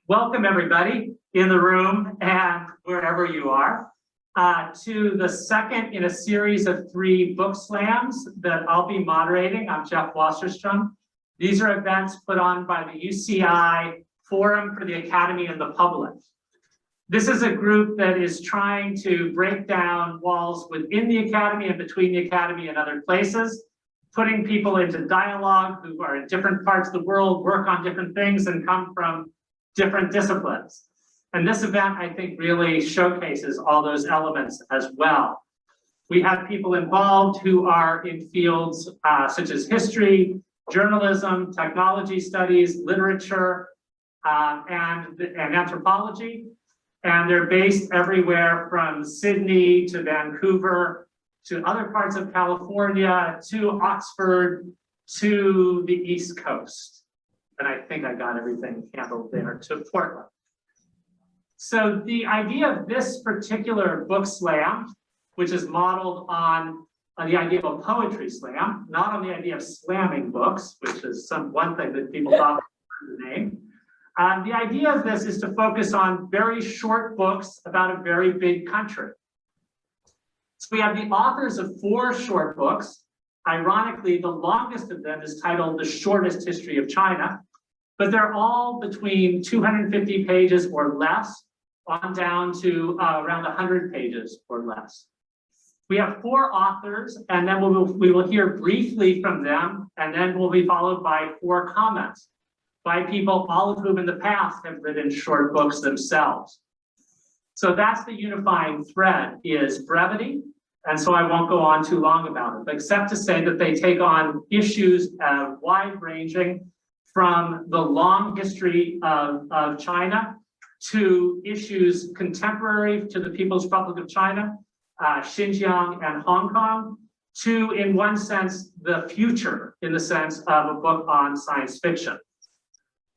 Welcome everybody in the room and wherever you are to the second in a series of 3 book slams that I'll be moderating. I'm Jeff Wasserstrom. These are events put on by the UCI Forum for the Academy and the Public. This is a group that is trying to break down walls within the Academy and between the Academy and other places, putting people into dialogue who are in different parts of the world, work on different things, and come from different disciplines. And this event, I think, really showcases all those elements as well. We have people involved who are in fields such as history, journalism, technology studies, literature, and anthropology. And they're based everywhere from Sydney to Vancouver, to other parts of California, to Oxford, to the East Coast. And I think I got everything handled there, to Portland. So the idea of this particular book slam, which is modeled on the idea of a poetry slam, not on the idea of slamming books, which is one thing that people thought was the name. The idea of this is to focus on very short books about a very big country. So we have the authors of 4 short books. Ironically, the longest of them is titled The Shortest History of China, but they're all between 250 pages or less, on down to around 100 pages or less. We have 4 authors, and then we will hear briefly from them, and then we'll be followed by 4 comments by people, all of whom in the past have written short books themselves. So that's the unifying thread, is brevity. And so I won't go on too long about it, except to say that they take on issues wide-ranging from the long history of China to issues contemporary to the People's Republic of China, Xinjiang and Hong Kong, to, in one sense, the future, in the sense of a book on science fiction.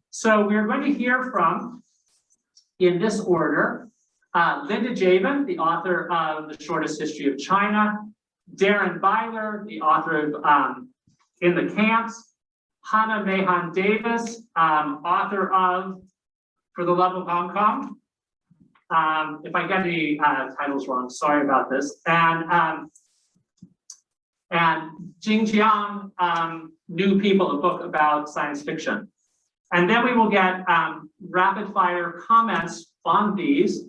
So we're going to hear from, in this order, Linda Jaivin, the author of The Shortest History of China, Darren Byler, the author of In the Camps, Hana Meihan Davis, author of For the Love of Hong Kong. If I get any titles wrong, sorry about this. And Jing Jiang, New People, a book about science fiction. And then we will get rapid fire comments on these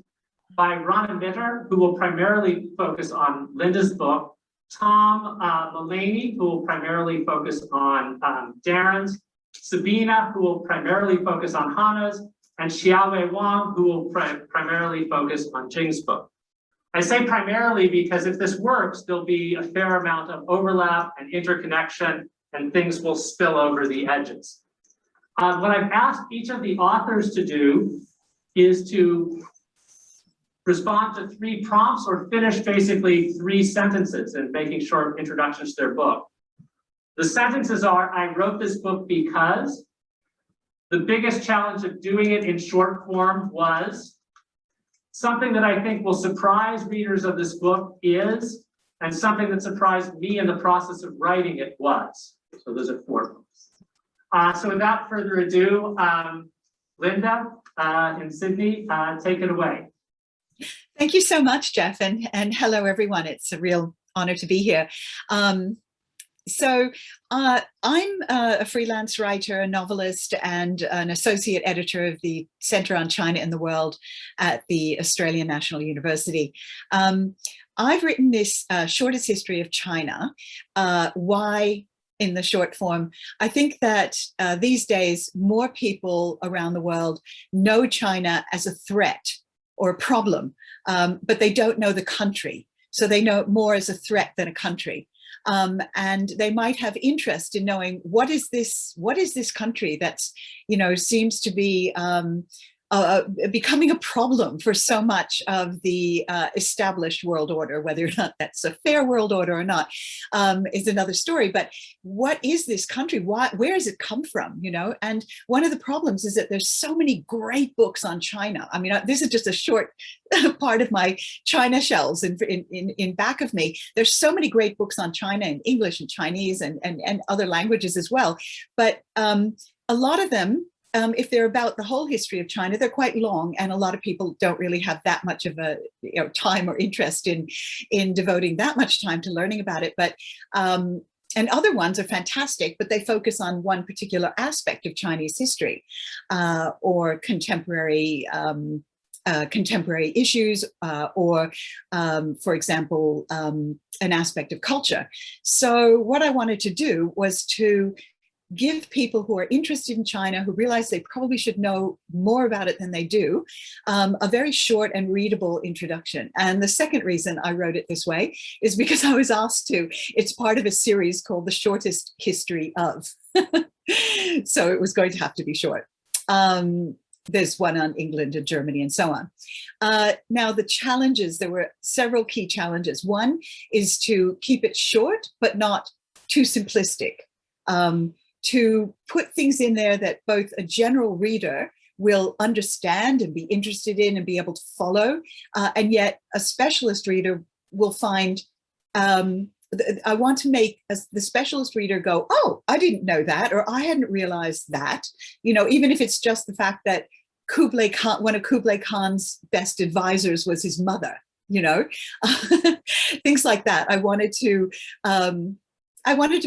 by Rana Mitter, who will primarily focus on Linda's book, Tom Mullaney, who will primarily focus on Darren's, Sabina, who will primarily focus on Hana's, and Xiaowei Wang, who will primarily focus on Jing's book. I say primarily because if this works, there'll be a fair amount of overlap and interconnection, and things will spill over the edges. What I've asked each of the authors to do is to respond to 3 prompts or finish basically 3 sentences in making short introductions to their book. The sentences are, I wrote this book because the biggest challenge of doing it in short form was something that I think will surprise readers of this book is, and something that surprised me in the process of writing it was. So those are 4 books. So without further ado, Linda in Sydney, take it away. Thank you so much, Jeff, and hello, everyone. It's a real honor to be here. I'm a freelance writer, a novelist, and an associate editor of the Center on China and the World at the Australian National University. I've written this Shortest History of China. Why in the short form? I think that these days, more people around the world know China as a threat or a problem, but they don't know the country. So they know it more as a threat than a country. And they might have interest in knowing what is this country that's, seems to be becoming a problem for so much of the established world order. Whether or not that's a fair world order or not is another story. But what is this country? Where does it come from? And one of the problems is that there's so many great books on China. I mean, this is just a short part of my China shelves in back of me. There's so many great books on China in English and Chinese and other languages as well. But a lot of them if they're about the whole history of China, they're quite long, and a lot of people don't really have that much of a time or interest in devoting that much time to learning about it. But and other ones are fantastic, but they focus on one particular aspect of Chinese history or contemporary issues, or, for example, an aspect of culture. So what I wanted to do was to give people who are interested in China, who realize they probably should know more about it than they do, a very short and readable introduction. And the second reason I wrote it this way is because I was asked to. It's part of a series called The Shortest History of. So it was going to have to be short. There's one on England and Germany and so on. Now, the challenges, there were several key challenges. One is to keep it short, but not too simplistic. To put things in there that both a general reader will understand and be interested in and be able to follow, and yet a specialist reader will find, I want to make the specialist reader go, oh, I didn't know that, or I hadn't realized that, even if it's just the fact that Kublai Khan, one of Kublai Khan's best advisors was his mother, things like that. I wanted to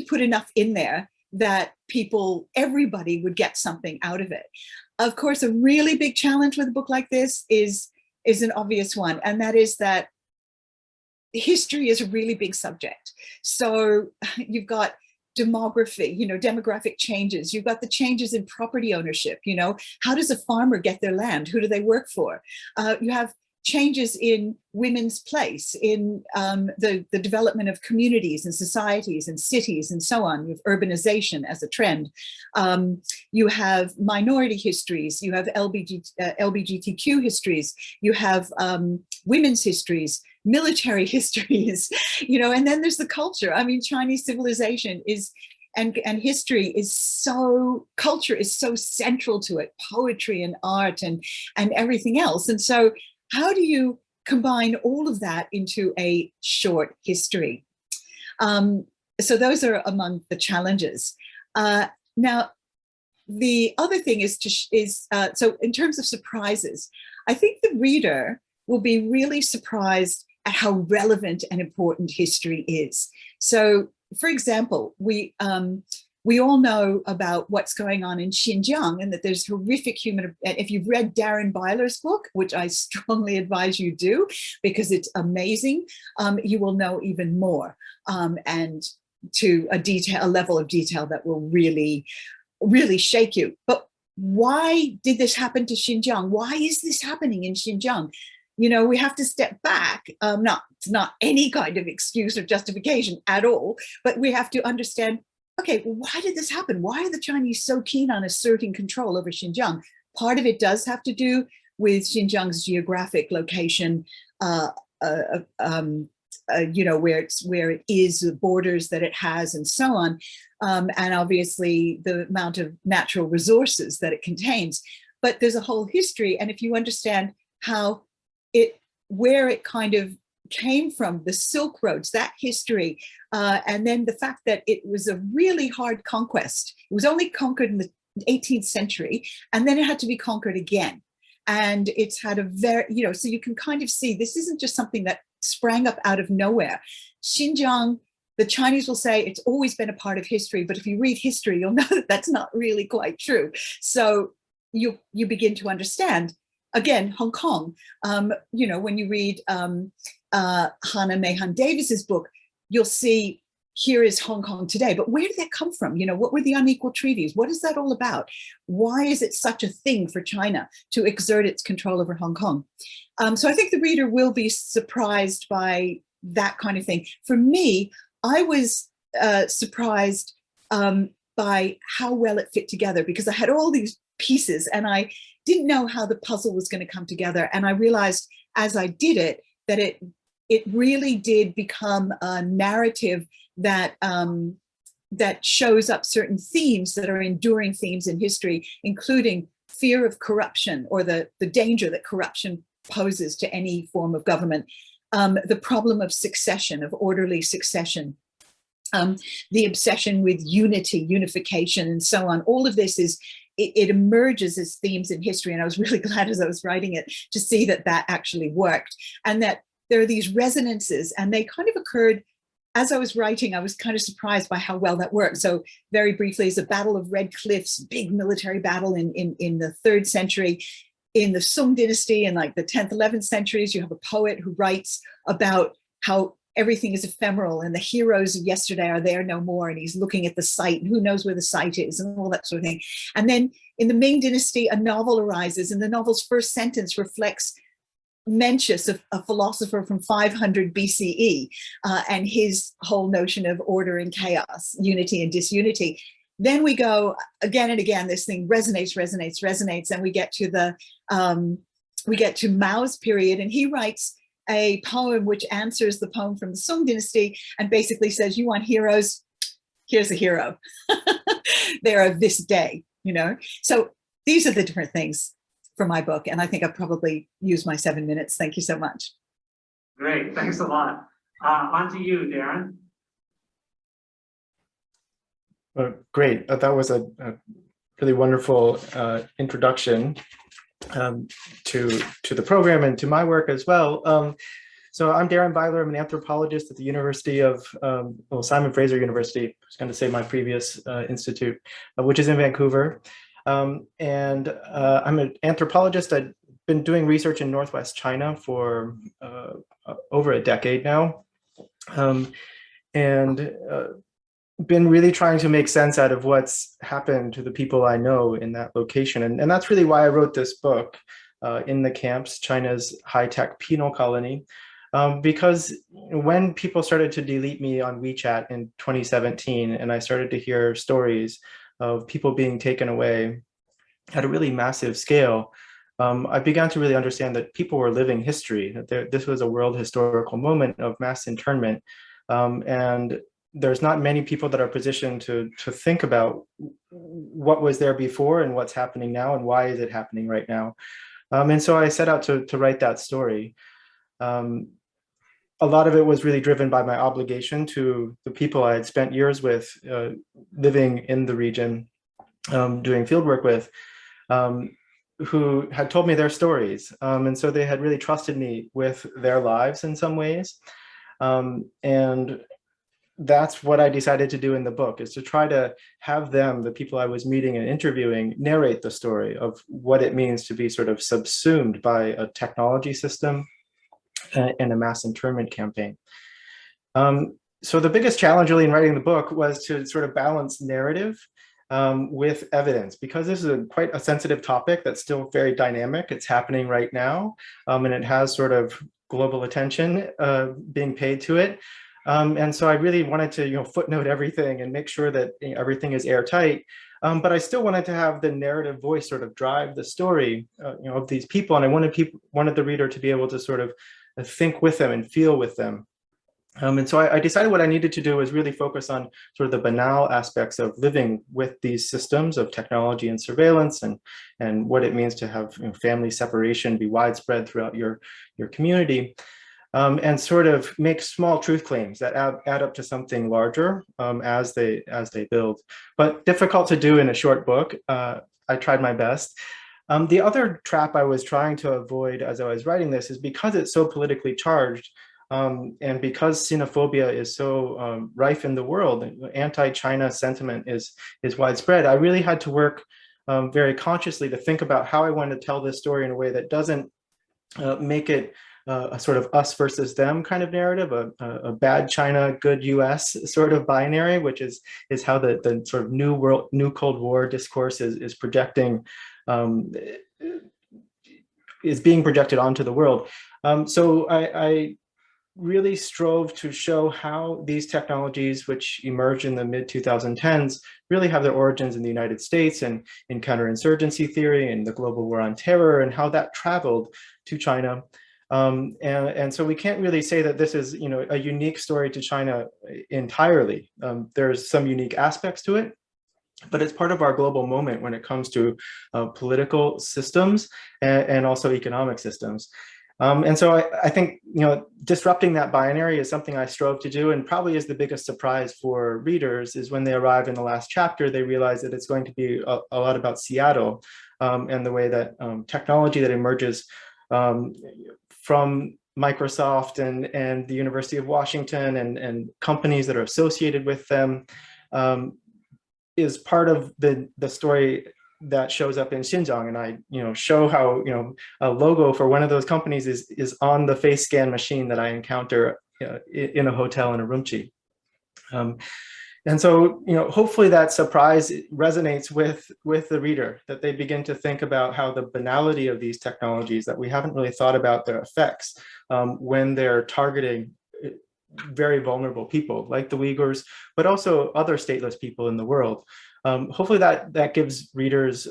put enough in there that everybody would get something out of it. Of course, a really big challenge with a book like this is an obvious one, and that is that history is a really big subject. So you've got demography, demographic changes. You've got the changes in property ownership. How does a farmer get their land? Who do they work for? You have changes in women's place in the development of communities and societies and cities and so on. You have urbanization as a trend. You have minority histories. You have LGBTQ histories. You have women's histories, military histories, and then there's the culture. I mean, Chinese civilization and history is culture is so central to it, poetry and art and everything else. And so how do you combine all of that into a short history? So those are among the challenges. Now, the other thing is so in terms of surprises, I think the reader will be really surprised at how relevant and important history is. So, for example, we all know about what's going on in Xinjiang and that there's horrific if you've read Darren Byler's book, which I strongly advise you do, because it's amazing, you will know even more, and to a level of detail that will really, really shake you. But why did this happen to Xinjiang? Why is this happening in Xinjiang? We have to step back. It's not any kind of excuse or justification at all, but we have to understand, okay, well, why did this happen? Why are the Chinese so keen on asserting control over Xinjiang? Part of it does have to do with Xinjiang's geographic location, where it is, the borders that it has, and so on, and obviously the amount of natural resources that it contains. But there's a whole history, and if you understand where it kind of came from, the Silk Roads, that history, and then the fact that it was a really hard conquest. It was only conquered in the 18th century, and then it had to be conquered again. And it's had a very, so you can kind of see this isn't just something that sprang up out of nowhere. Xinjiang, the Chinese will say it's always been a part of history, but if you read history, you'll know that that's not really quite true. So you begin to understand. Again, Hong Kong, when you read Hana Meihan Davis's book, you'll see here is Hong Kong today. But where did that come from? What were the unequal treaties? What is that all about? Why is it such a thing for China to exert its control over Hong Kong? So I think the reader will be surprised by that kind of thing. For me, I was surprised by how well it fit together, because I had all these pieces and I didn't know how the puzzle was going to come together. And I realized as I did it, that it really did become a narrative that that shows up certain themes that are enduring themes in history, including fear of corruption, or the danger that corruption poses to any form of government, the problem of succession, of orderly succession, the obsession with unification, and so on. All of this it emerges as themes in history. And I was really glad as I was writing it to see that that actually worked, and that there are these resonances, and they kind of occurred as I was writing. I was kind of surprised by how well that worked. So very briefly, is the Battle of Red Cliffs, big military battle in the 3rd century. In the Sung dynasty, in like the 10th, 11th centuries, you have a poet who writes about how everything is ephemeral and the heroes of yesterday are there no more. And he's looking at the site and who knows where the site is and all that sort of thing. And then in the Ming dynasty, a novel arises, and the novel's first sentence reflects Mencius, a philosopher from 500 BCE, and his whole notion of order and chaos, unity and disunity. Then we go again and again, this thing resonates, and we get to Mao's period, and he writes a poem which answers the poem from the Song dynasty and basically says, you want heroes? Here's a hero. They're of this day, you know? So these are the different things for my book, and I think I've probably used my 7 minutes. Thank you so much. Great, thanks a lot. On to you, Darren. Great. That was a really wonderful introduction to the program and to my work as well. So I'm Darren Byler. I'm an anthropologist at the University of Simon Fraser University. I was going to say my previous institute, which is in Vancouver. And I'm an anthropologist. I've been doing research in Northwest China for over a decade now. Been really trying to make sense out of what's happened to the people I know in that location. And that's really why I wrote this book, In the Camps, China's High-Tech Penal Colony. Because when people started to delete me on WeChat in 2017, and I started to hear stories of people being taken away at a really massive scale, I began to really understand that people were living history, that this was a world historical moment of mass internment. And there's not many people that are positioned to think about what was there before and what's happening now and why is it happening right now. And so I set out to write that story. A lot of it was really driven by my obligation to the people I had spent years with, living in the region, doing fieldwork with, who had told me their stories. And so they had really trusted me with their lives in some ways. And that's what I decided to do in the book, is to try to have them, the people I was meeting and interviewing, narrate the story of what it means to be sort of subsumed by a technology system and a mass internment campaign. So the biggest challenge really in writing the book was to sort of balance narrative with evidence, because this is quite a sensitive topic that's still very dynamic. It's happening right now, and it has sort of global attention being paid to it. And so I really wanted to, footnote everything and make sure that everything is airtight. But I still wanted to have the narrative voice sort of drive the story, of these people. And I wanted the reader to be able to sort of think with them and feel with them. And so I decided what I needed to do was really focus on sort of the banal aspects of living with these systems of technology and surveillance, and what it means to have family separation be widespread throughout your community. And sort of make small truth claims that add up to something larger as they build. But difficult to do in a short book. I tried my best. The other trap I was trying to avoid as I was writing this is, because it's so politically charged, and because xenophobia is so rife in the world, anti-China sentiment is widespread, I really had to work very consciously to think about how I wanted to tell this story in a way that doesn't make it a sort of us versus them kind of narrative, a bad China, good US sort of binary, which is how the sort of new Cold War discourse is projecting, is being projected onto the world. So I really strove to show how these technologies, which emerged in the mid-2010s, really have their origins in the United States and in counterinsurgency theory and the global war on terror, and how that traveled to China. And so we can't really say that this is, a unique story to China entirely. There's some unique aspects to it, but it's part of our global moment when it comes to political systems and also economic systems. And so I think, disrupting that binary is something I strove to do, and probably is the biggest surprise for readers is when they arrive in the last chapter, they realize that it's going to be a lot about Seattle, and the way that technology that emerges from Microsoft and the University of Washington and companies that are associated with them is part of the story that shows up in Xinjiang. And I, show how, a logo for one of those companies is on the face scan machine that I encounter in a hotel in Urumqi. And so, hopefully that surprise resonates with the reader, that they begin to think about how the banality of these technologies, that we haven't really thought about their effects when they're targeting very vulnerable people like the Uyghurs, but also other stateless people in the world. Hopefully that gives readers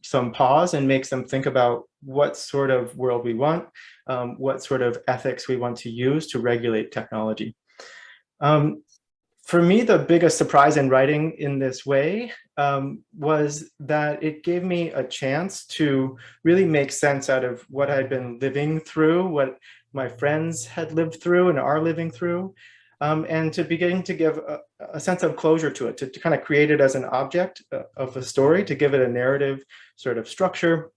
some pause and makes them think about what sort of world we want, what sort of ethics we want to use to regulate technology. For me, the biggest surprise in writing in this way was that it gave me a chance to really make sense out of what I'd been living through, what my friends had lived through and are living through, and to begin to give a sense of closure to it, to kind of create it as an object of a story, to give it a narrative sort of structure.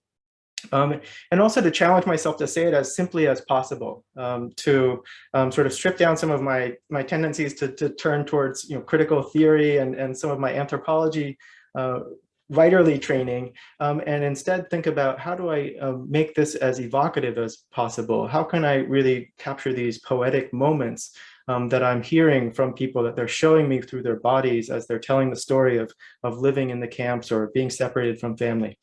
And also to challenge myself to say it as simply as possible, to sort of strip down some of my tendencies to turn towards critical theory and some of my anthropology writerly training, and instead think about how do I make this as evocative as possible? How can I really capture these poetic moments that I'm hearing from people, that they're showing me through their bodies as they're telling the story of living in the camps or being separated from family.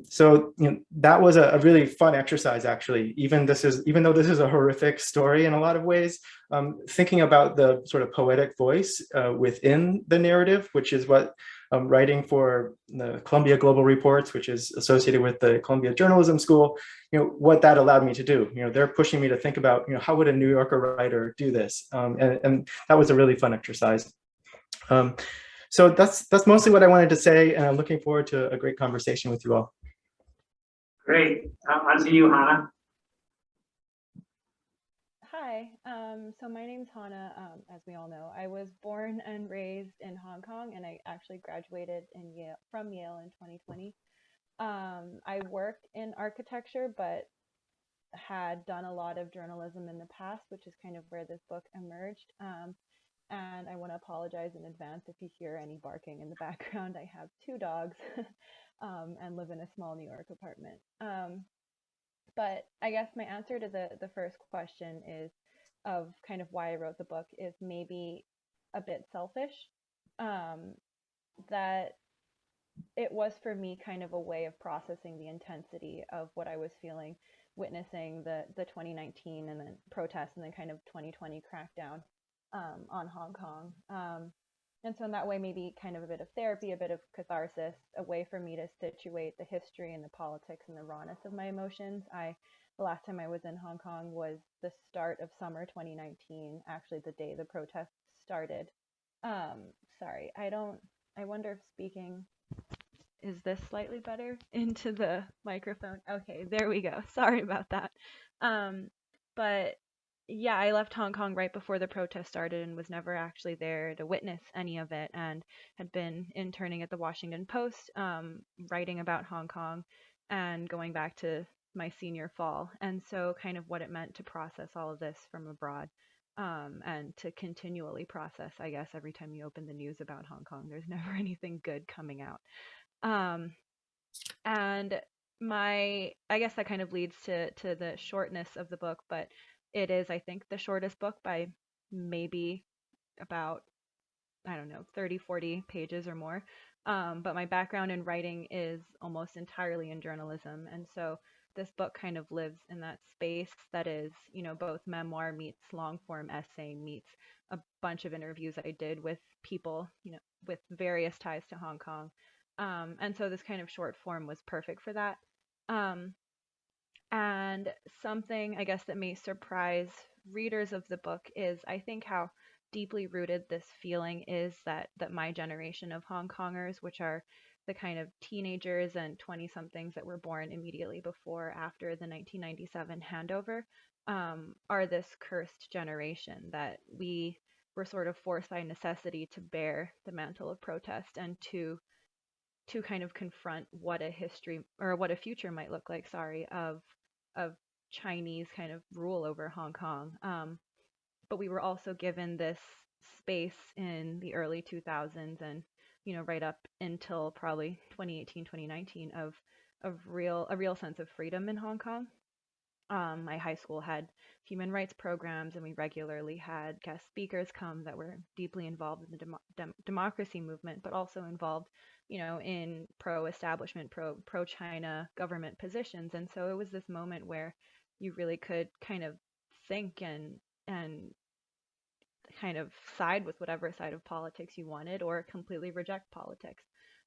So that was a really fun exercise, actually. Even though this is a horrific story in a lot of ways, thinking about the sort of poetic voice within the narrative, which is what writing for the Columbia Global Reports, which is associated with the Columbia Journalism School, what that allowed me to do. They're pushing me to think about, how would a New Yorker writer do this? And that was a really fun exercise. So that's mostly what I wanted to say, and I'm looking forward to a great conversation with you all. Great. On to you, Hana. Hi, so my name's Hana. As we all know, I was born and raised in Hong Kong, and I actually graduated from Yale in 2020. I worked in architecture, but had done a lot of journalism in the past, which is kind of where this book emerged. And I want to apologize in advance if you hear any barking in the background. I have 2 dogs and live in a small New York apartment. But I guess my answer to the first question is of kind of why I wrote the book is maybe a bit selfish. That it was for me kind of a way of processing the intensity of what I was feeling, witnessing the 2019 and then protests and then kind of 2020 crackdown on Hong Kong. And so in that way, maybe kind of a bit of therapy, a bit of catharsis, a way for me to situate the history and the politics and the rawness of my emotions. The last time I was in Hong Kong was the start of summer 2019, actually the day the protests started. Sorry, I wonder if speaking, is this slightly better into the microphone? Okay, there we go. Sorry about that. But yeah, I left Hong Kong right before the protest started and was never actually there to witness any of it, and had been interning at the Washington Post, writing about Hong Kong and going back to my senior fall. And so kind of what it meant to process all of this from abroad, and to continually process, I guess, every time you open the news about Hong Kong, there's never anything good coming out. And I guess that kind of leads to the shortness of the book, but it is, I think, the shortest book by maybe about, I don't know, 30, 40 pages or more. But my background in writing is almost entirely in journalism. And so this book kind of lives in that space that is, both memoir meets long form essay meets a bunch of interviews I did with people, with various ties to Hong Kong. And so this kind of short form was perfect for that. And something, I guess, that may surprise readers of the book is, I think, how deeply rooted this feeling is that my generation of Hong Kongers, which are the kind of teenagers and 20-somethings that were born immediately before or after the 1997 handover are this cursed generation that we were sort of forced by necessity to bear the mantle of protest and to kind of confront what a history or what a future might look like, of Chinese kind of rule over Hong Kong. But we were also given this space in the early 2000s and, you know, right up until probably 2018, 2019 of a real sense of freedom in Hong Kong. My high school had human rights programs, and we regularly had guest speakers come that were deeply involved in the democracy movement, but also involved, you know, in pro-establishment, pro-China government positions. And so it was this moment where you really could kind of think and kind of side with whatever side of politics you wanted, or completely reject politics.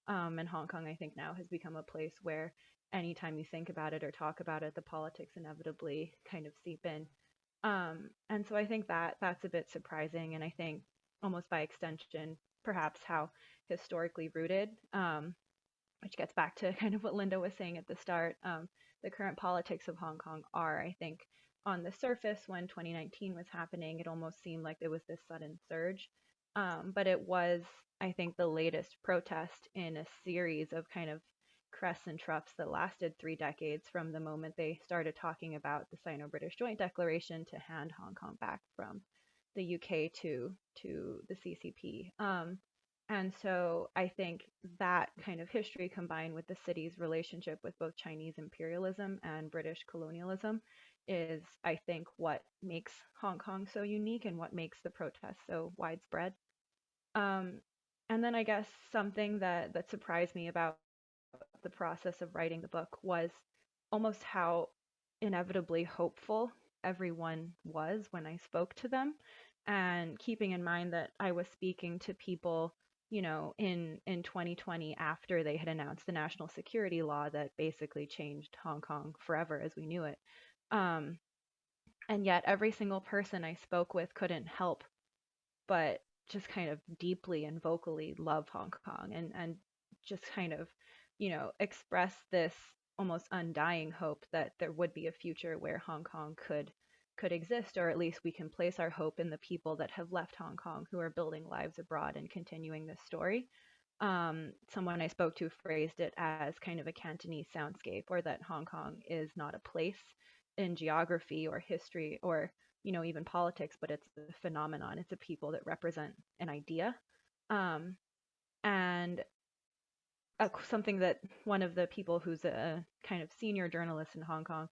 And Hong Kong, I think, now has become a place where anytime you think about it or talk about it, the politics inevitably kind of seep in. And so I think that that's a bit surprising, and I think almost by extension, perhaps how historically rooted, which gets back to kind of what Linda was saying at the start, the current politics of Hong Kong are. I think on the surface, when 2019 was happening, it almost seemed like there was this sudden surge. But it was, I think, the latest protest in a series of kind of crests and troughs that lasted 3 decades, from the moment they started talking about the Sino-British Joint Declaration to hand Hong Kong back from the UK to the CCP. And so I think that kind of history, combined with the city's relationship with both Chinese imperialism and British colonialism, is, I think, what makes Hong Kong so unique and what makes the protests so widespread. And then I guess something that surprised me about the process of writing the book was almost how inevitably hopeful everyone was when I spoke to them, and keeping in mind that I was speaking to people, you know, in 2020, after they had announced the national security law that basically changed Hong Kong forever as we knew it. And yet every single person I spoke with couldn't help but just kind of deeply and vocally love Hong Kong, and just kind of, you know, express this almost undying hope that there would be a future where Hong Kong could exist, or at least we can place our hope in the people that have left Hong Kong, who are building lives abroad and continuing this story. Someone I spoke to phrased it as kind of a Cantonese soundscape, or that Hong Kong is not a place in geography or history or, you know, even politics, but it's a phenomenon. It's a people that represent an idea. And something that one of the people who's a kind of senior journalist in Hong Kong,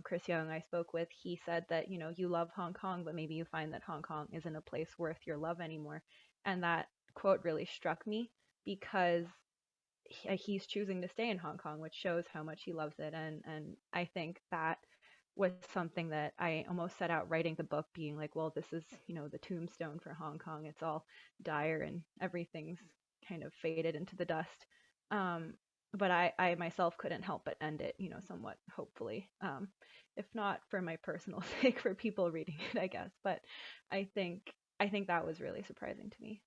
Chris Young, I spoke with, he said that, you know, you love Hong Kong, but maybe you find that Hong Kong isn't a place worth your love anymore. And that quote really struck me, because he's choosing to stay in Hong Kong, which shows how much he loves it. And I think that was something that I almost set out writing the book being like, well, this is, you know, the tombstone for Hong Kong. It's all dire and everything's kind of faded into the dust. But I myself couldn't help but end it, you know, somewhat hopefully, if not for my personal sake, for people reading it, I guess. But I think that was really surprising to me.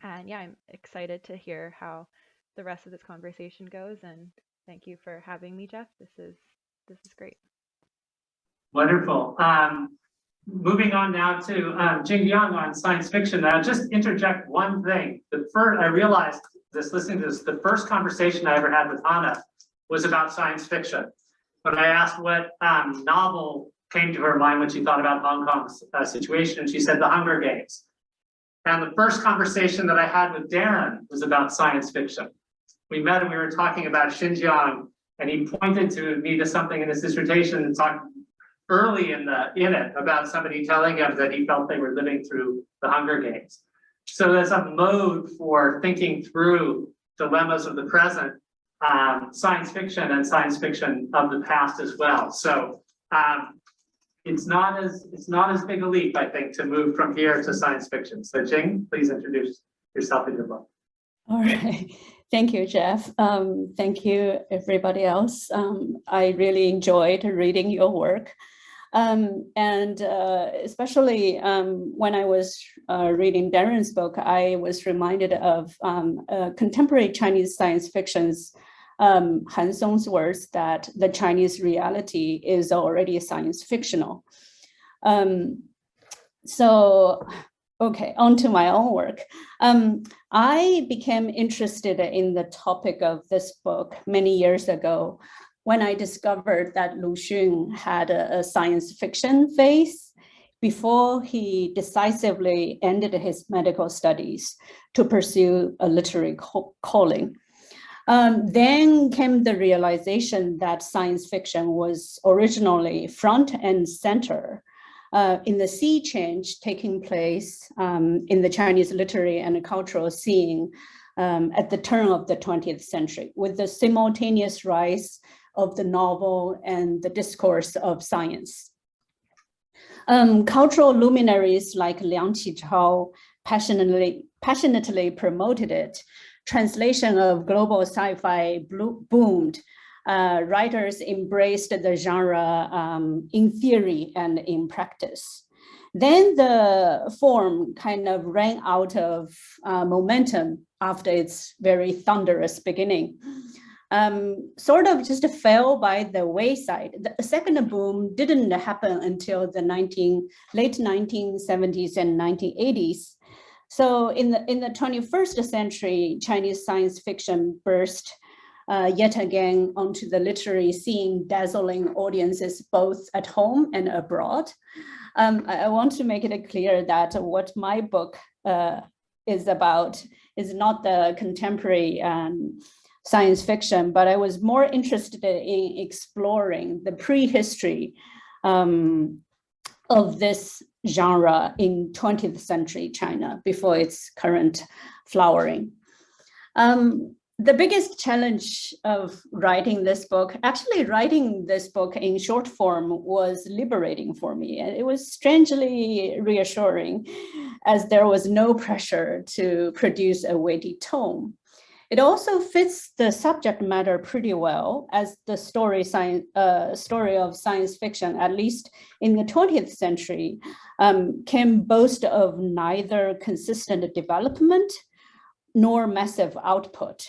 And yeah, I'm excited to hear how the rest of this conversation goes. And thank you for having me, Jeff. This is great. Wonderful. Moving on now to Jing Jiang on science fiction. I'll just interject one thing. I realized this listening to this, the first conversation I ever had with Hana was about science fiction. When I asked what novel came to her mind when she thought about Hong Kong's situation, and she said The Hunger Games. And the first conversation that I had with Darren was about science fiction. We met and we were talking about Xinjiang, and he pointed to me to something in his dissertation and talked early in it about somebody telling him that he felt they were living through the Hunger Games. So there's a mode for thinking through dilemmas of the present, science fiction and science fiction of the past as well. So it's not as big a leap, I think, to move from here to science fiction. So Jing, please introduce yourself in your book. All right. Thank you, Jeff. Thank you, everybody else. I really enjoyed reading your work. Especially when I was reading Darren's book, I was reminded of contemporary Chinese science fiction's Han Song's words that the Chinese reality is already science fictional. Okay, on to my own work. I became interested in the topic of this book many years ago when I discovered that Lu Xun had a science fiction phase before he decisively ended his medical studies to pursue a literary calling. Then came the realization that science fiction was originally front and center in the sea change taking place in the Chinese literary and cultural scene at the turn of the 20th century, with the simultaneous rise of the novel and the discourse of science. Cultural luminaries like Liang Qichao passionately promoted it. Translation of global sci-fi boomed. Writers embraced the genre in theory and in practice. Then the form kind of ran out of momentum after its very thunderous beginning. Sort of just fell by the wayside. The second boom didn't happen until the late 1970s and 1980s. So in the 21st century, Chinese science fiction burst yet again onto the literary scene, dazzling audiences both at home and abroad. I want to make it clear that what my book is about is not the contemporary science fiction, but I was more interested in exploring the prehistory of this genre in 20th century China before its current flowering. The biggest challenge of writing this book in short form was liberating for me. And it was strangely reassuring as there was no pressure to produce a weighty tome. It also fits the subject matter pretty well as the story of science fiction, at least in the 20th century, can boast of neither consistent development nor massive output.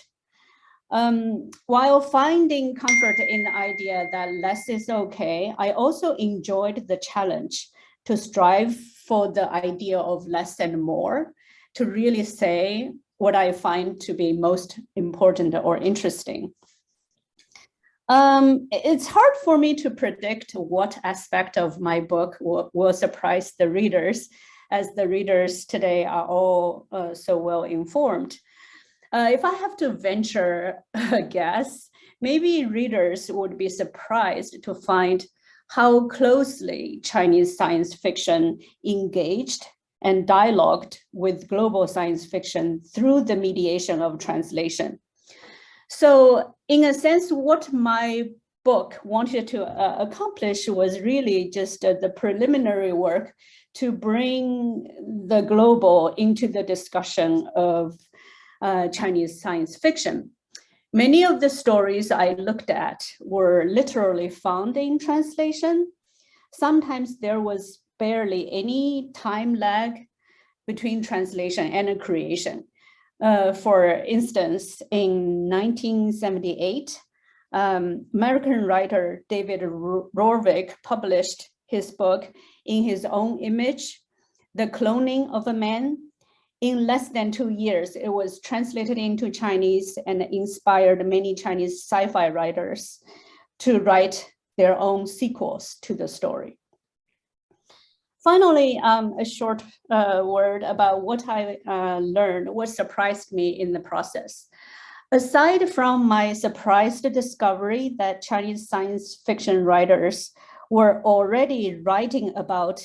While finding comfort in the idea that less is okay, I also enjoyed the challenge to strive for the idea of less and more, to really say what I find to be most important or interesting. It's hard for me to predict what aspect of my book will surprise the readers, as the readers today are all so well informed. If I have to venture a guess, maybe readers would be surprised to find how closely Chinese science fiction engaged and dialogued with global science fiction through the mediation of translation. So in a sense, what my book wanted to accomplish was really just the preliminary work to bring the global into the discussion of Chinese science fiction. Many of the stories I looked at were literally found in translation. Sometimes there was barely any time lag between translation and creation. For instance, in 1978, American writer David Rorvik published his book In His Own Image, The Cloning of a Man. In less than 2 years, it was translated into Chinese and inspired many Chinese sci-fi writers to write their own sequels to the story. Finally, a short word about what I learned, what surprised me in the process. Aside from my surprised discovery that Chinese science fiction writers were already writing about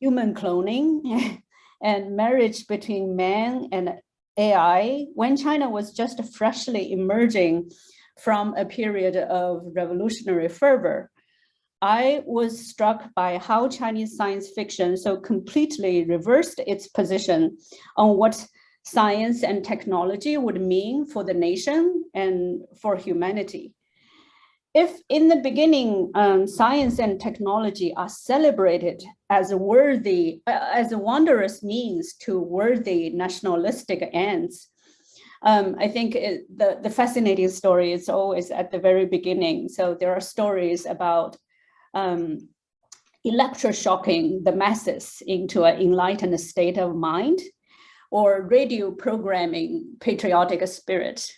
human cloning and marriage between man and AI, when China was just freshly emerging from a period of revolutionary fervor, I was struck by how Chinese science fiction so completely reversed its position on what science and technology would mean for the nation and for humanity. if in the beginning, science and technology are celebrated as a wondrous means to worthy nationalistic ends, I think the fascinating story is always at the very beginning. So there are stories about electroshocking the masses into an enlightened state of mind, or radio programming patriotic spirit.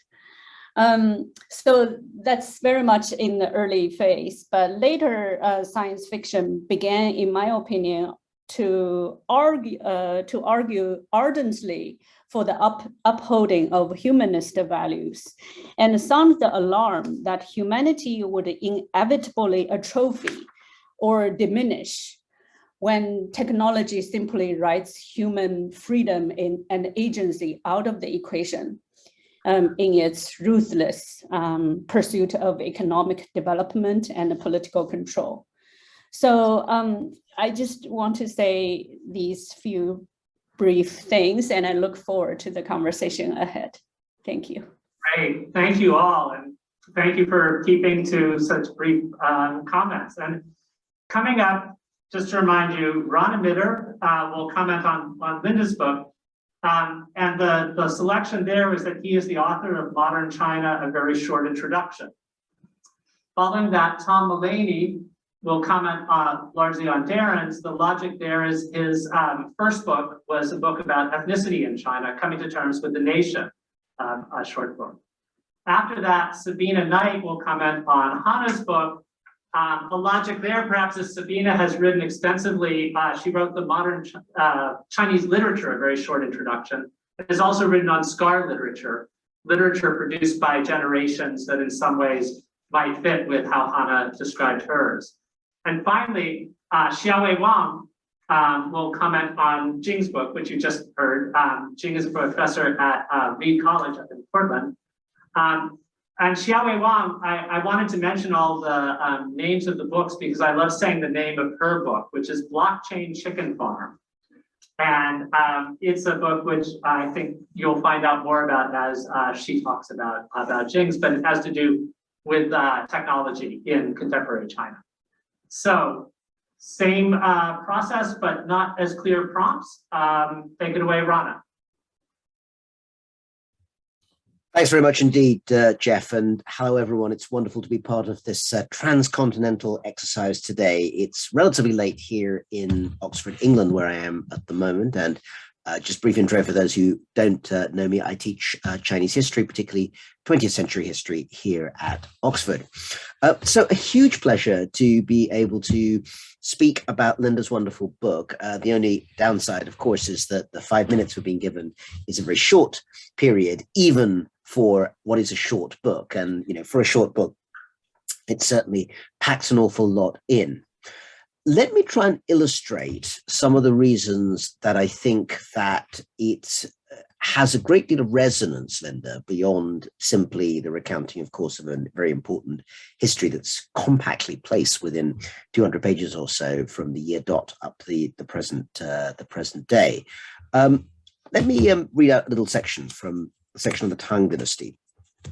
So that's very much in the early phase, but later science fiction began, in my opinion, to argue ardently for the upholding of humanist values, and sound the alarm that humanity would inevitably atrophy or diminish when technology simply writes human freedom and agency out of the equation in its ruthless pursuit of economic development and political control. So I just want to say these few brief things, and I look forward to the conversation ahead. Thank you. Great, thank you all, and thank you for keeping to such brief comments. And coming up, just to remind you, Rana Mitter will comment on Linda's book. And the selection there is that he is the author of Modern China, A Very Short Introduction. Following that, Tom Mullaney will comment largely on Darren's. The logic there is his first book was a book about ethnicity in China, Coming to Terms with the Nation, a short book. After that, Sabina Knight will comment on Hana's book. The logic there perhaps is Sabina has written extensively. She wrote the Modern Chinese Literature, A Very Short Introduction. It has also written on scar literature produced by generations that in some ways might fit with how Hana described hers. And finally, Xiaowei Wang will comment on Jing's book, which you just heard. Jing is a professor at Reed College up in Portland. And Xiaowei Wang, I wanted to mention all the names of the books because I love saying the name of her book, which is Blockchain Chicken Farm. And it's a book which I think you'll find out more about as she talks about Jing's, but it has to do with technology in contemporary China. So same process, but not as clear prompts. Take it away, Rana. Thanks very much indeed, Jeff, and hello everyone. It's wonderful to be part of this transcontinental exercise today. It's relatively late here in Oxford, England, where I am at the moment, and just brief intro for those who don't know me. I teach Chinese history, particularly 20th century history here at Oxford. So a huge pleasure to be able to speak about Linda's wonderful book. The only downside, of course, is that the 5 minutes we're being given is a very short period, even for what is a short book. And, you know, for a short book, it certainly packs an awful lot in. Let me try and illustrate some of the reasons that I think that it has a great deal of resonance, Linda, beyond simply the recounting, of course, of a very important history that's compactly placed within 200 pages or so from the year dot up to the present day. Let me read out a little section from a section on the Tang Dynasty. I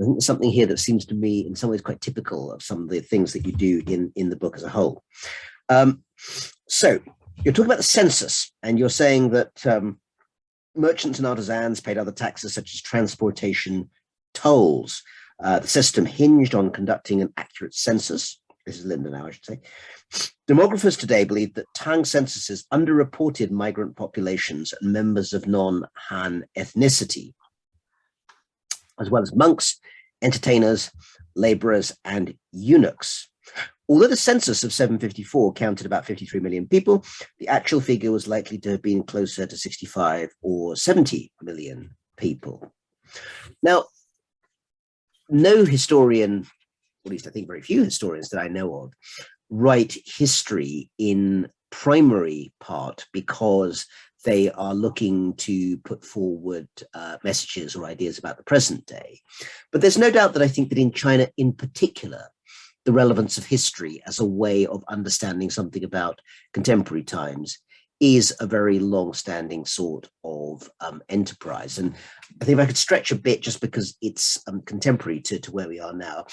think there's something here that seems to me in some ways quite typical of some of the things that you do in the book as a whole. So you're talking about the census, and you're saying that merchants and artisans paid other taxes such as transportation tolls. The system hinged on conducting an accurate census. This is Linda now, I should say. Demographers today believe that Tang censuses underreported migrant populations and members of non-Han ethnicity, as well as monks, entertainers, laborers, and eunuchs. Although the census of 754 counted about 53 million people, the actual figure was likely to have been closer to 65 or 70 million people. Now, no historian, at least I think very few historians that I know of, write history in primary part because they are looking to put forward messages or ideas about the present day. But there's no doubt that I think that in China in particular, the relevance of history as a way of understanding something about contemporary times is a very long-standing sort of enterprise. And I think if I could stretch a bit, just because it's contemporary to where we are now,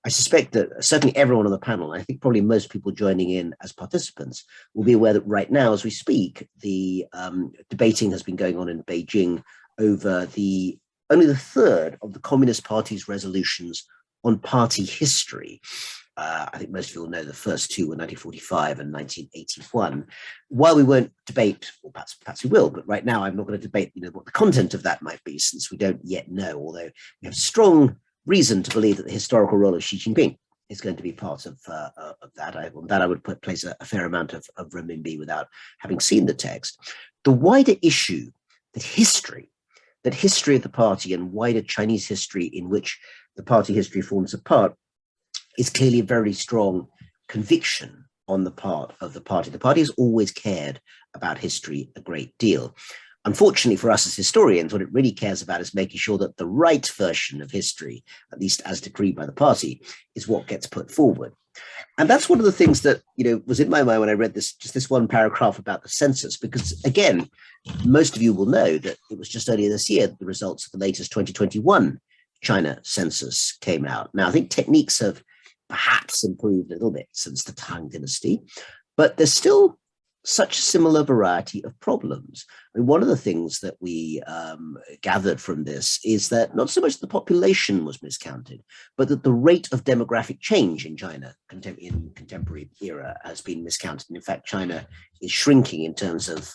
I suspect that certainly everyone on the panel, and I think probably most people joining in as participants, will be aware that right now, as we speak, the debating has been going on in Beijing over only the third of the Communist Party's resolutions on party history. I think most of you will know the first two were 1945 and 1981. While we won't debate, or perhaps we will, but right now I'm not going to debate, what the content of that might be, since we don't yet know, although we have strong reason to believe that the historical role of Xi Jinping is going to be part of that. On that I would place a fair amount of renminbi without having seen the text. The wider issue that history of the party and wider Chinese history, in which the party history forms a part, is clearly a very strong conviction on the part of the party. The party has always cared about history a great deal. Unfortunately for us as historians, what it really cares about is making sure that the right version of history, at least as decreed by the party, is what gets put forward. And that's one of the things that was in my mind when I read this one paragraph about the census, because again, most of you will know that it was just earlier this year that the results of the latest 2021 China census came out. Now, I think techniques have perhaps improved a little bit since the Tang Dynasty, but there's still such a similar variety of problems. I mean, one of the things that we gathered from this is that not so much the population was miscounted, but that the rate of demographic change in China in contemporary era has been miscounted. And in fact, China is shrinking in terms of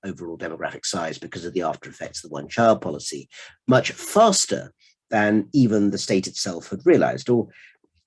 overall demographic size because of the after effects of the one-child policy much faster than even the state itself had realized. Or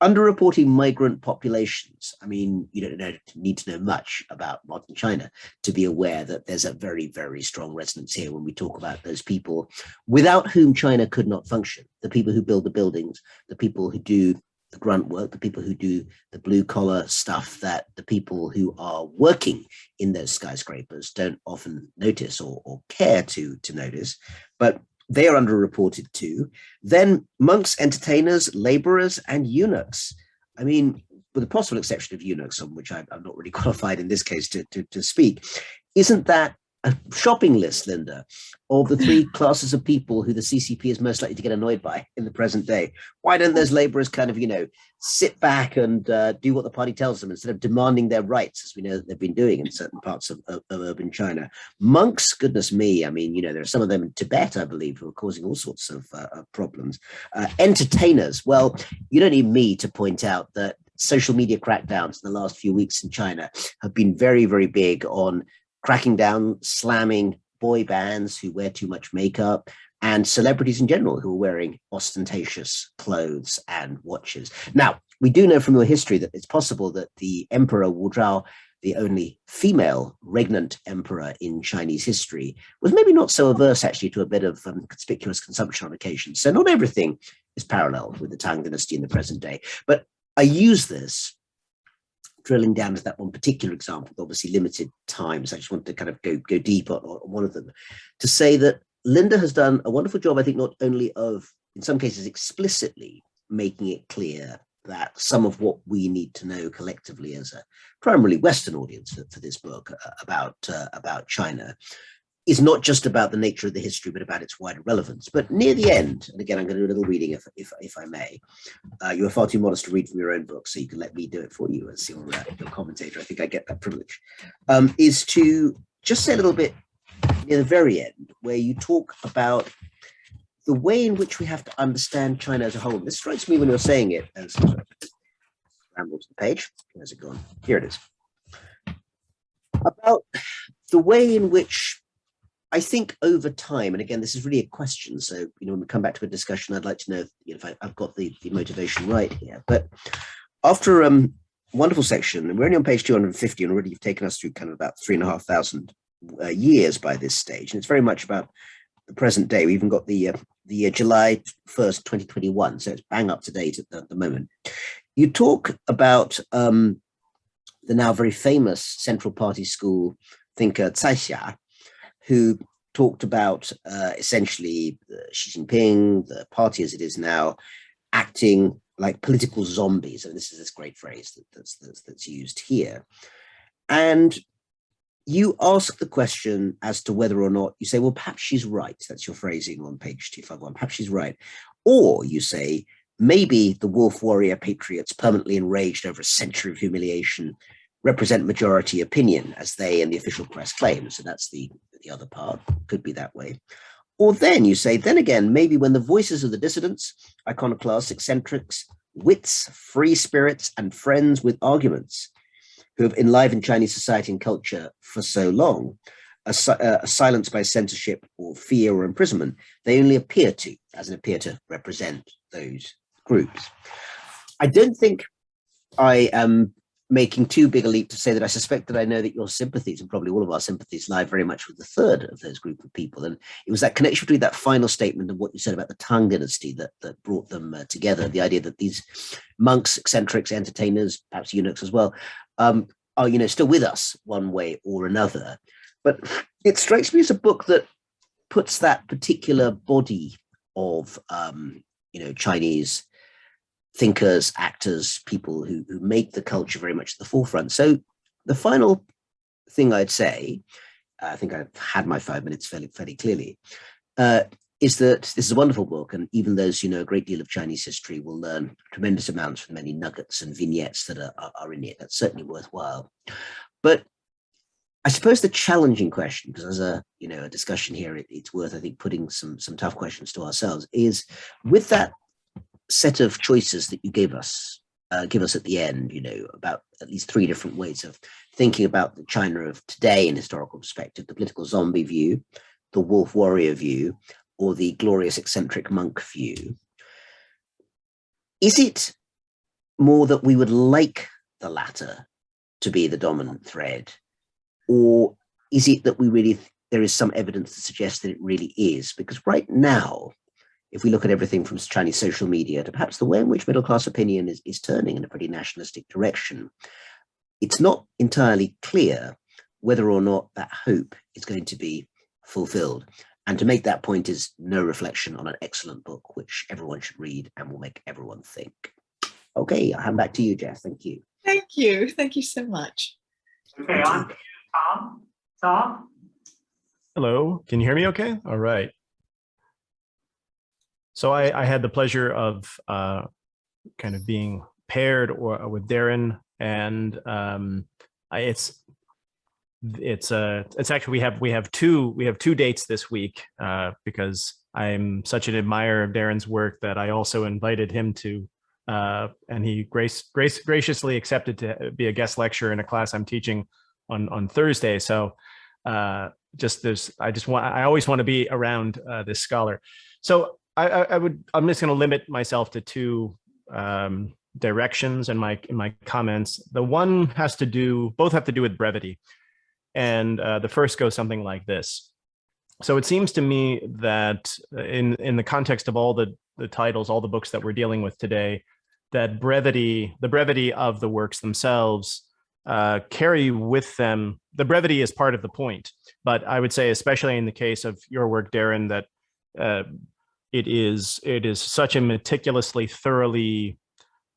underreporting migrant populations. I mean, you don't need to know much about modern China to be aware that there's a very, very strong resonance here when we talk about those people without whom China could not function. The people who build the buildings, the people who do the grunt work, the people who do the blue collar stuff that the people who are working in those skyscrapers don't often notice or care to notice. But they are underreported too. Then monks, entertainers, laborers, and eunuchs. I mean, with the possible exception of eunuchs, on which I'm not really qualified in this case to speak, isn't that a shopping list, Linda, of the three classes of people who the CCP is most likely to get annoyed by in the present day? Why don't those laborers kind of, sit back and do what the party tells them instead of demanding their rights, as we know that they've been doing in certain parts of urban China? Monks, goodness me, I mean, there are some of them in Tibet, I believe, who are causing all sorts of problems. Entertainers, well, you don't need me to point out that social media crackdowns in the last few weeks in China have been very, very big on cracking down, slamming boy bands who wear too much makeup, and celebrities in general who are wearing ostentatious clothes and watches. Now, we do know from your history that it's possible that the Emperor Wu Zhao, the only female regnant emperor in Chinese history, was maybe not so averse actually to a bit of conspicuous consumption on occasion. So not everything is paralleled with the Tang Dynasty in the present day. But I use this, drilling down to that one particular example, obviously limited times. I just want to kind of go deep on one of them to say that Linda has done a wonderful job, I think, not only of, in some cases, explicitly making it clear that some of what we need to know collectively as a primarily Western audience for this book about China is not just about the nature of the history, but about its wider relevance. But near the end, and again, I'm going to do a little reading if I may, you are far too modest to read from your own book, so you can let me do it for you as your commentator. I think I get that privilege, is to just say a little bit near the very end, where you talk about the way in which we have to understand China as a whole. This strikes me when you're saying it as ramble to the page. Where's it gone? Here it is. About the way in which I think over time, and again, this is really a question. So, when we come back to a discussion, I'd like to know if I've got the motivation right here. But after a wonderful section, and we're only on page 250, and already you've taken us through kind of about 3,500 years by this stage. And it's very much about the present day. We even got the July 1st, 2021. So it's bang up to date at the moment. You talk about the now very famous Central Party School thinker Cai Xia, who talked about essentially Xi Jinping, the party as it is now, acting like political zombies. And this is this great phrase that's used here. And you ask the question as to whether or not you say, well, perhaps she's right. That's your phrasing on page 251. Perhaps she's right. Or you say, maybe the wolf warrior patriots permanently enraged over a century of humiliation represent majority opinion, as they and the official press claim. So that's the other part. Could be that way. Or then you say, then again, maybe when the voices of the dissidents, iconoclasts, eccentrics, wits, free spirits, and friends with arguments who have enlivened Chinese society and culture for so long, are silenced by censorship or fear or imprisonment, they only appear to represent those groups. I don't think I am making too big a leap to say that I suspect that I know that your sympathies, and probably all of our sympathies, lie very much with the third of those group of people. And it was that connection between that final statement and what you said about the Tang Dynasty that brought them together, the idea that these monks, eccentrics, entertainers, perhaps eunuchs as well, are still with us one way or another. But it strikes me as a book that puts that particular body of Chinese thinkers, actors, people who make the culture very much at the forefront. So the final thing I'd say, I think I've had my 5 minutes fairly clearly, is that this is a wonderful book, and even those who know a great deal of Chinese history will learn tremendous amounts from many nuggets and vignettes that are in it. That's certainly worthwhile. But I suppose the challenging question, because as a discussion here, it's worth, I think, putting some tough questions to ourselves, is with that set of choices that you give us at the end, about at least 3 different ways of thinking about the China of today in historical perspective: the political zombie view, the wolf warrior view, or the glorious eccentric monk view. Is it more that we would like the latter to be the dominant thread, or is it that there is some evidence to suggest that it really is? Because right now, if we look at everything from Chinese social media to perhaps the way in which middle-class opinion is turning in a pretty nationalistic direction, it's not entirely clear whether or not that hope is going to be fulfilled. And to make that point is no reflection on an excellent book, which everyone should read and will make everyone think. Okay, I'll hand back to you, Jeff. Thank you. Thank you. Thank you so much. Okay, on to you, Tom. Tom? Hello, can you hear me okay? All right. So I had the pleasure of kind of being paired with Darren, and it's actually we have two dates this week because I'm such an admirer of Darren's work that I also invited him to, and he graciously accepted to be a guest lecturer in a class I'm teaching on Thursday. So I always want to be around this scholar. So I'm just going to limit myself to 2 directions in my comments. The one both have to do with brevity. And the first goes something like this. So it seems to me that in the context of all the titles, all the books that we're dealing with today, that the brevity of the works themselves carry with them, the brevity is part of the point. But I would say, especially in the case of your work, Darren, that it is such a meticulously, thoroughly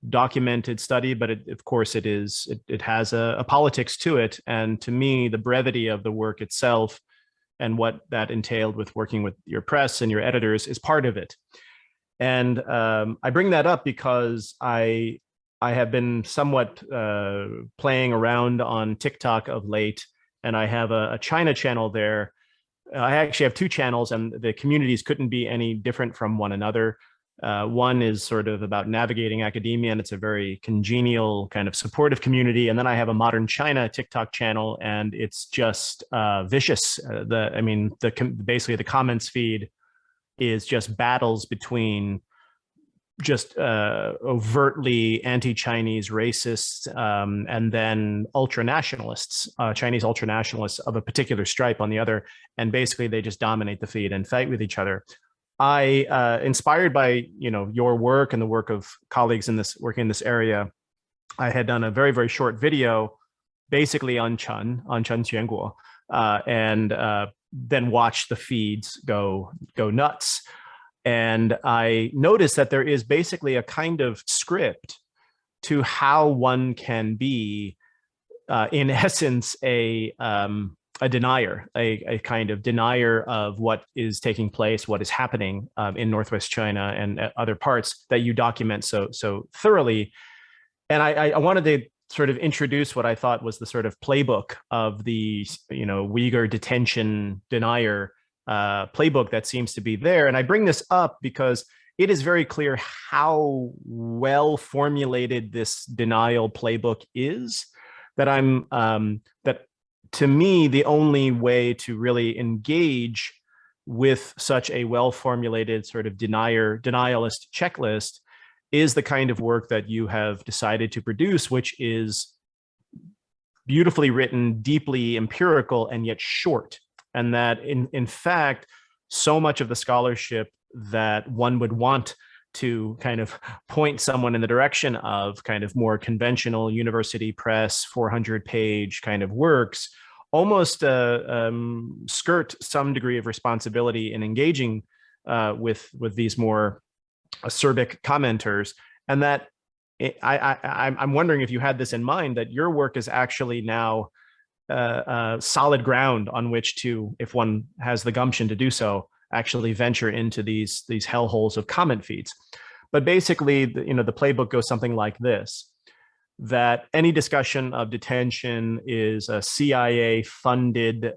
documented study, but of course it has a politics to it. And to me, the brevity of the work itself and what that entailed with working with your press and your editors is part of it. And I bring that up because I have been somewhat playing around on TikTok of late, and I have a China channel there. I actually have 2 channels, and the communities couldn't be any different from one another. One is sort of about navigating academia, and it's a very congenial kind of supportive community. And then I have a modern China TikTok channel, and it's just vicious. Basically the comments feed is just battles between just overtly anti-Chinese racists and then ultra-nationalists, Chinese ultra-nationalists of a particular stripe on the other. And basically they just dominate the feed and fight with each other. I, inspired by your work and the work of colleagues working in this area, I had done a very, very short video basically on Chen Quanguo, and then watched the feeds go nuts. And I noticed that there is basically a kind of script to how one can be, in essence, a a denier, a kind of denier of what is taking place, what is happening in Northwest China and other parts that you document so thoroughly. And I wanted to sort of introduce what I thought was the sort of playbook of the Uyghur detention denier playbook that seems to be there. And I bring this up because it is very clear how well formulated this denial playbook is, that that to me, the only way to really engage with such a well-formulated sort of denialist checklist is the kind of work that you have decided to produce, which is beautifully written, deeply empirical, and yet short. And that in fact, so much of the scholarship that one would want to kind of point someone in the direction of kind of more conventional university press, 400-page kind of works, almost skirt some degree of responsibility in engaging with these more acerbic commenters. And that I'm wondering if you had this in mind, that your work is actually now solid ground on which to, if one has the gumption to do so, actually venture into these hellholes of comment feeds. But basically, the playbook goes something like this: that any discussion of detention is a CIA-funded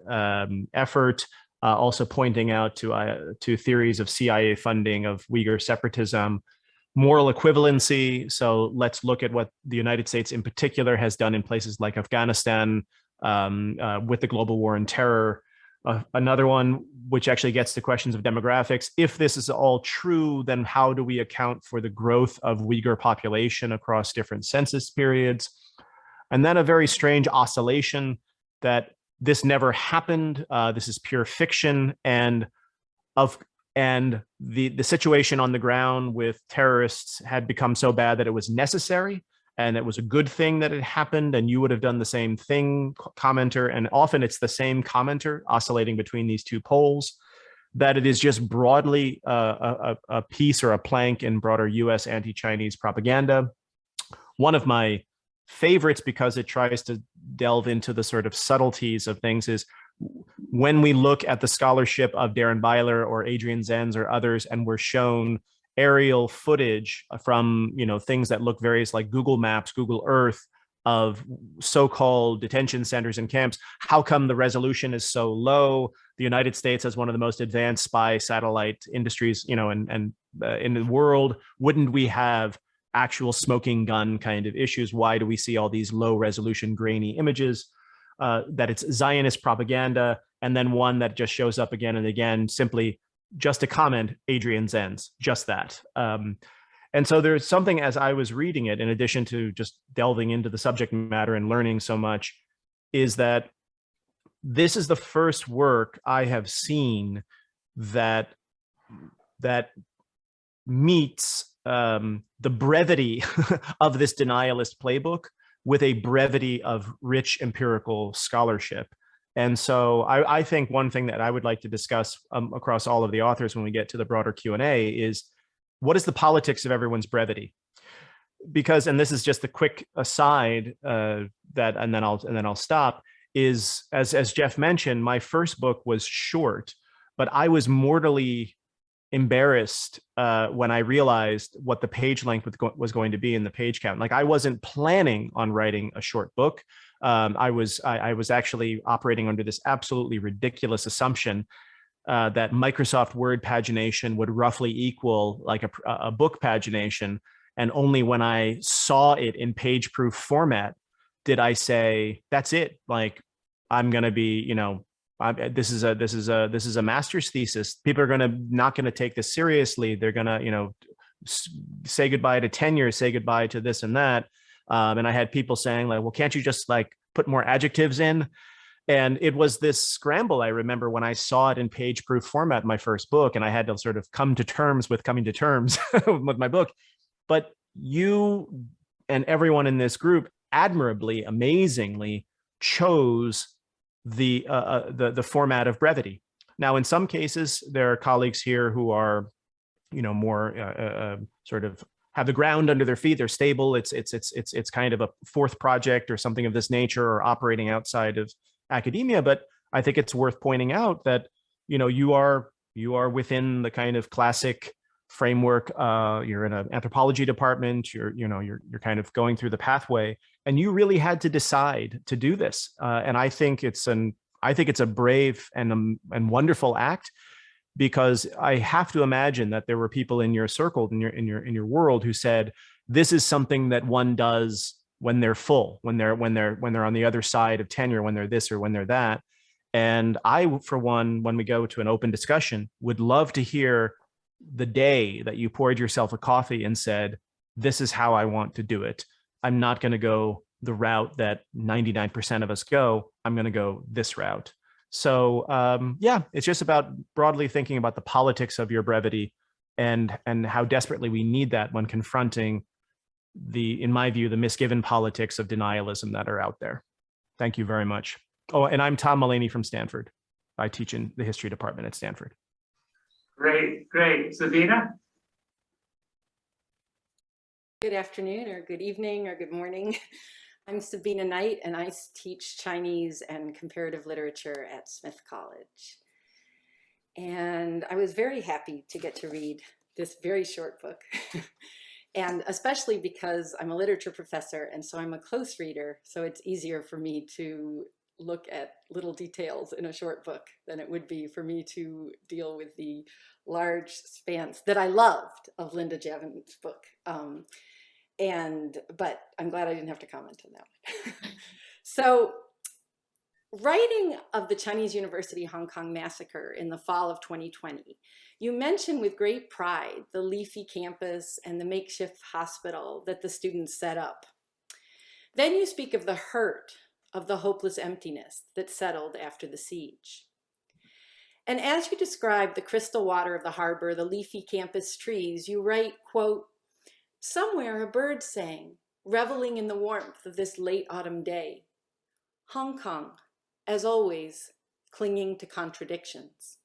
effort, also pointing out to theories of CIA funding of Uyghur separatism, moral equivalency. So let's look at what the United States in particular has done in places like Afghanistan with the global war on terror. Another one, which actually gets to questions of demographics. If this is all true, then how do we account for the growth of Uyghur population across different census periods? And then a very strange oscillation that this never happened. This is pure fiction, and the situation on the ground with terrorists had become so bad that it was necessary, and it was a good thing that it happened, and you would have done the same thing, commenter. And often it's the same commenter oscillating between these two poles, that it is just broadly a piece or a plank in broader US anti-Chinese propaganda. One of my favorites, because it tries to delve into the sort of subtleties of things, is when we look at the scholarship of Darren Byler or Adrian Zenz or others, and we're shown aerial footage from things that look various, like Google Maps, Google Earth, of so-called detention centers and camps. How come the resolution is so low? The United States has one of the most advanced spy satellite industries, in the world. Wouldn't we have actual smoking gun kind of issues? Why do we see all these low resolution grainy images? That it's Zionist propaganda. And then one that just shows up again and again, simply just a comment, Adrian Zenz, just that. And so there's something, as I was reading it, in addition to just delving into the subject matter and learning so much, is that this is the first work I have seen that meets the brevity of this denialist playbook with a brevity of rich empirical scholarship. And so I think one thing that I would like to discuss across all of the authors when we get to the broader Q&A is, what is the politics of everyone's brevity? Because, and this is just a quick aside, and then I'll stop, is, as Jeff mentioned, my first book was short, but I was mortally embarrassed when I realized what the page length was going to be in the page count. Like, I wasn't planning on writing a short book. I was actually operating under this absolutely ridiculous assumption that Microsoft Word pagination would roughly equal like a book pagination. And only when I saw it in page-proof format did I say, that's it. Like, I'm going to be, this is a master's thesis. People are not going to take this seriously. They're going to, say goodbye to tenure, say goodbye to this and that. And I had people saying, like, well, can't you just like put more adjectives in? And it was this scramble. I remember when I saw it in page-proof format in my first book, and I had to sort of come to terms with coming to terms with my book. But you and everyone in this group admirably, amazingly chose the format of brevity. Now, in some cases, there are colleagues here who are, more sort of have the ground under their feet. They're stable. It's kind of a fourth project or something of this nature, or operating outside of academia. But I think it's worth pointing out that, you know, you are within the kind of classic framework. You're in an anthropology department. You're kind of going through the pathway, and you really had to decide to do this. And I think it's a brave and wonderful act, because I have to imagine that there were people in your circle, in your world, who said, this is something that one does when they're full, when they're on the other side of tenure, when they're this or when they're that. And I, for one, when we go to an open discussion, would love to hear the day that you poured yourself a coffee and said, this is how I want to do it. I'm not going to go the route that 99% of us go. I'm going to go this route. So yeah, it's just about broadly thinking about the politics of your brevity, and how desperately we need that when confronting in my view, the misgiven politics of denialism that are out there. Thank you very much. Oh, and I'm Tom Mullaney from Stanford. I teach in the history department at Stanford. Great. Sabina? Good afternoon, or good evening, or good morning. I'm Sabina Knight, and I teach Chinese and comparative literature at Smith College. And I was very happy to get to read this very short book. And especially because I'm a literature professor, and so I'm a close reader, so it's easier for me to look at little details in a short book than it would be for me to deal with the large spans that I loved of Linda Jaivin's book. But I'm glad I didn't have to comment on that one. So, writing of the Chinese University Hong Kong massacre in the fall of 2020, you mention with great pride the leafy campus and the makeshift hospital that the students set up. Then you speak of the hurt, of the hopeless emptiness that settled after the siege. And as you describe the crystal water of the harbor, the leafy campus trees, you write, quote, somewhere a bird sang, reveling in the warmth of this late autumn day. Hong Kong, as always, clinging to contradictions.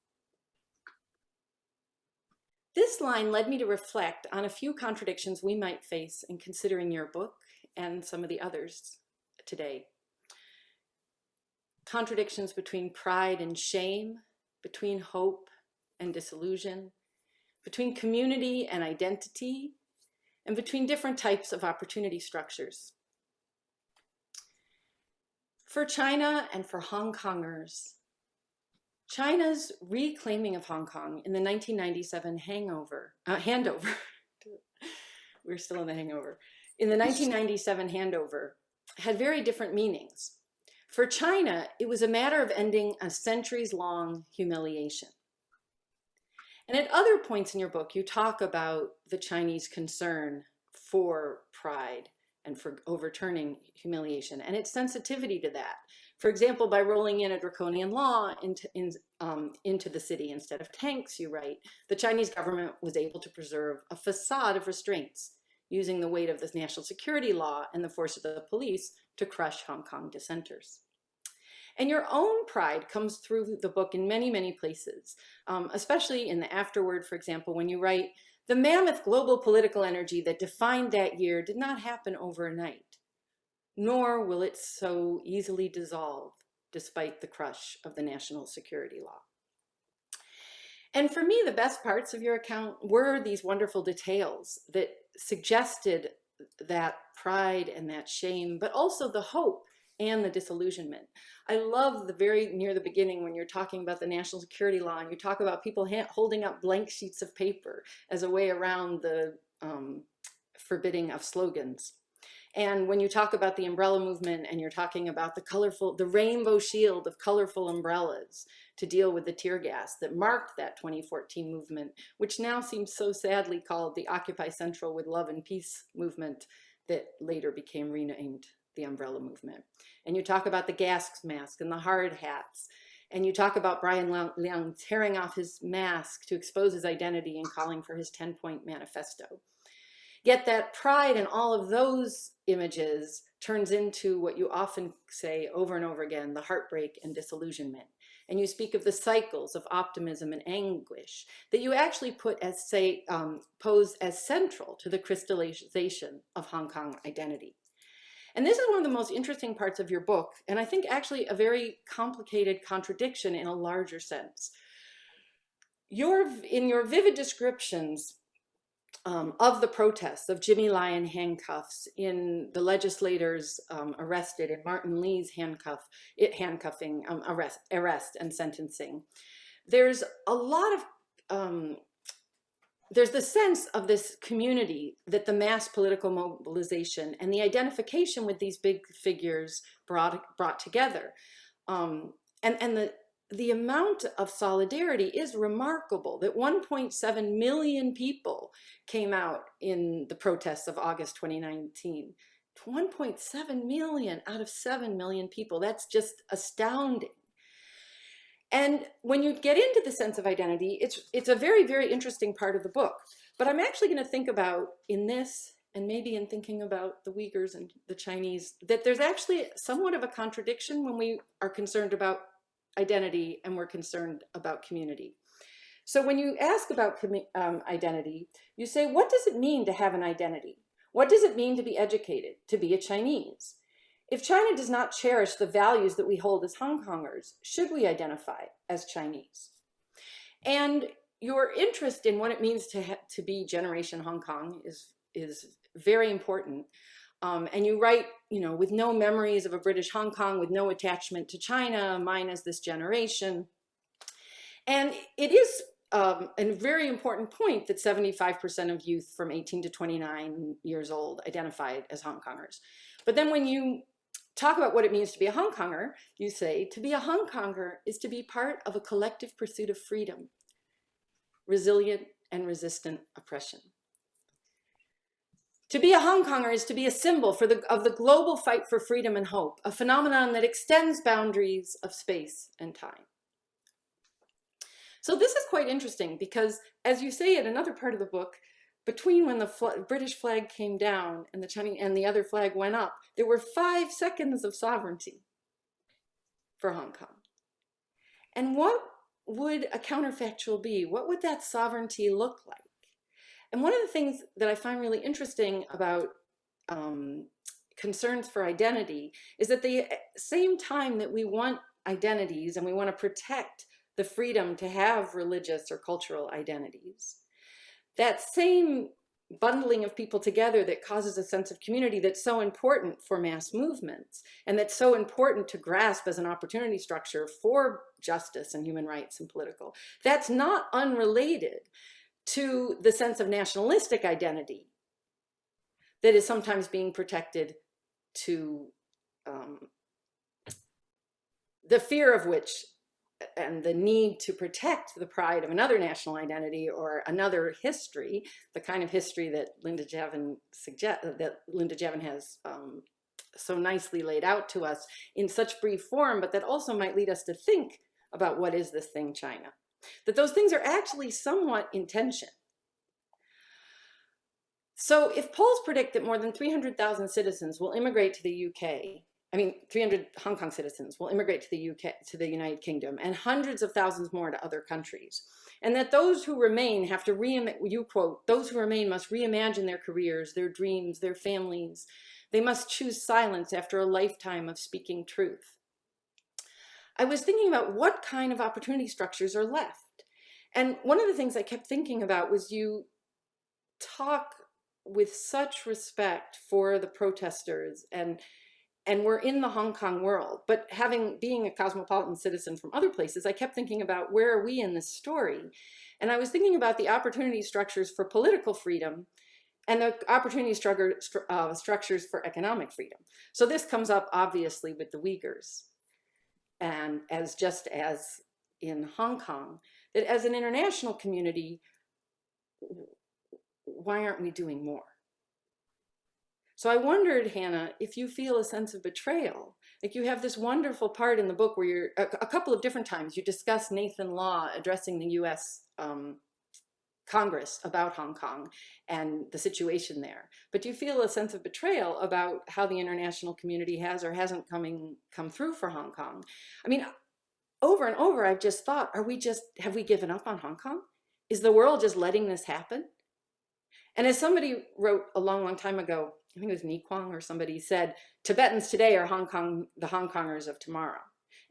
This line led me to reflect on a few contradictions we might face in considering your book and some of the others today. Contradictions between pride and shame, between hope and disillusion, between community and identity, and between different types of opportunity structures. For China and for Hong Kongers, China's reclaiming of Hong Kong in the 1997 handover, we're still in the hangover, in the 1997 handover had very different meanings. For China, it was a matter of ending a centuries-long humiliation. And at other points in your book, you talk about the Chinese concern for pride and for overturning humiliation and its sensitivity to that. For example, by rolling in a draconian law into the city instead of tanks, you write, the Chinese government was able to preserve a facade of restraints, using the weight of the national security law and the force of the police to crush Hong Kong dissenters. And your own pride comes through the book in many, many places, especially in the afterword, for example, when you write, the mammoth global political energy that defined that year did not happen overnight, nor will it so easily dissolve despite the crush of the national security law. And for me, the best parts of your account were these wonderful details that suggested that pride and that shame, but also the hope and the disillusionment. I love the very near the beginning when you're talking about the national security law and you talk about people holding up blank sheets of paper as a way around the forbidding of slogans. And when you talk about the umbrella movement and you're talking about the rainbow shield of colorful umbrellas to deal with the tear gas that marked that 2014 movement, which now seems so sadly called the Occupy Central with Love and Peace movement that later became renamed the umbrella movement. And you talk about the gas mask and the hard hats. And you talk about Brian Liang tearing off his mask to expose his identity and calling for his 10-point manifesto. Yet that pride in all of those images turns into what you often say over and over again, the heartbreak and disillusionment. And you speak of the cycles of optimism and anguish that you actually pose as central to the crystallization of Hong Kong identity. And this is one of the most interesting parts of your book, and I think actually a very complicated contradiction in a larger sense. In your vivid descriptions of the protests, of Jimmy Lai in handcuffs, in the legislators arrested, in Martin Lee's handcuffing, arrest and sentencing, there's a lot of, there's the sense of this community that the mass political mobilization and the identification with these big figures brought together. And the amount of solidarity is remarkable, that 1.7 million people came out in the protests of August 2019. 1.7 million out of 7 million people. That's just astounding. And when you get into the sense of identity, it's a very, very interesting part of the book. But I'm actually going to think about in this, and maybe in thinking about the Uyghurs and the Chinese, that there's actually somewhat of a contradiction when we are concerned about identity and we're concerned about community. So when you ask about identity, you say, what does it mean to have an identity? What does it mean to be educated, to be a Chinese? If China does not cherish the values that we hold as Hong Kongers, should we identify as Chinese? And your interest in what it means to be Generation Hong Kong is very important. And you write, with no memories of a British Hong Kong, with no attachment to China, mine as this generation. And it is a very important point that 75% of youth from 18 to 29 years old identified as Hong Kongers. But then when you talk about what it means to be a Hong Konger, you say, to be a Hong Konger is to be part of a collective pursuit of freedom, resilient and resistant oppression. To be a Hong Konger is to be a symbol of the global fight for freedom and hope, a phenomenon that extends boundaries of space and time. So this is quite interesting because, as you say in another part of the book, between when the British flag came down and the Chinese and the other flag went up, there were 5 seconds of sovereignty for Hong Kong. And what would a counterfactual be? What would that sovereignty look like? And one of the things that I find really interesting about concerns for identity is that the same time that we want identities and we want to protect the freedom to have religious or cultural identities, that same bundling of people together that causes a sense of community that's so important for mass movements and that's so important to grasp as an opportunity structure for justice and human rights and political, that's not unrelated to the sense of nationalistic identity that is sometimes being protected, to the fear of which and the need to protect the pride of another national identity or another history, the kind of history that Linda Jaivin has so nicely laid out to us in such brief form, but that also might lead us to think about what is this thing China. That those things are actually somewhat in tension. So if polls predict that more than 300,000 citizens will immigrate to the UK, 300 Hong Kong citizens will immigrate to the UK, to the United Kingdom, and hundreds of thousands more to other countries, and that those who remain have to you quote, those who remain must reimagine their careers, their dreams, their families. They must choose silence after a lifetime of speaking truth. I was thinking about what kind of opportunity structures are left. And one of the things I kept thinking about was you talk with such respect for the protesters and we're in the Hong Kong world, but being a cosmopolitan citizen from other places, I kept thinking about where are we in this story? And I was thinking about the opportunity structures for political freedom and the opportunity structures for economic freedom. So this comes up obviously with the Uyghurs. And just as in Hong Kong, that as an international community, why aren't we doing more? So I wondered, Hana, if you feel a sense of betrayal. Like you have this wonderful part in the book where you're, a couple of different times, you discuss Nathan Law addressing the US Congress about Hong Kong and the situation there. But do you feel a sense of betrayal about how the international community has or hasn't come through for Hong Kong? I mean, over and over, I've just thought, have we given up on Hong Kong? Is the world just letting this happen? And as somebody wrote a long, long time ago, I think it was Ni Kuang or somebody said, Tibetans today are the Hong Kongers of tomorrow.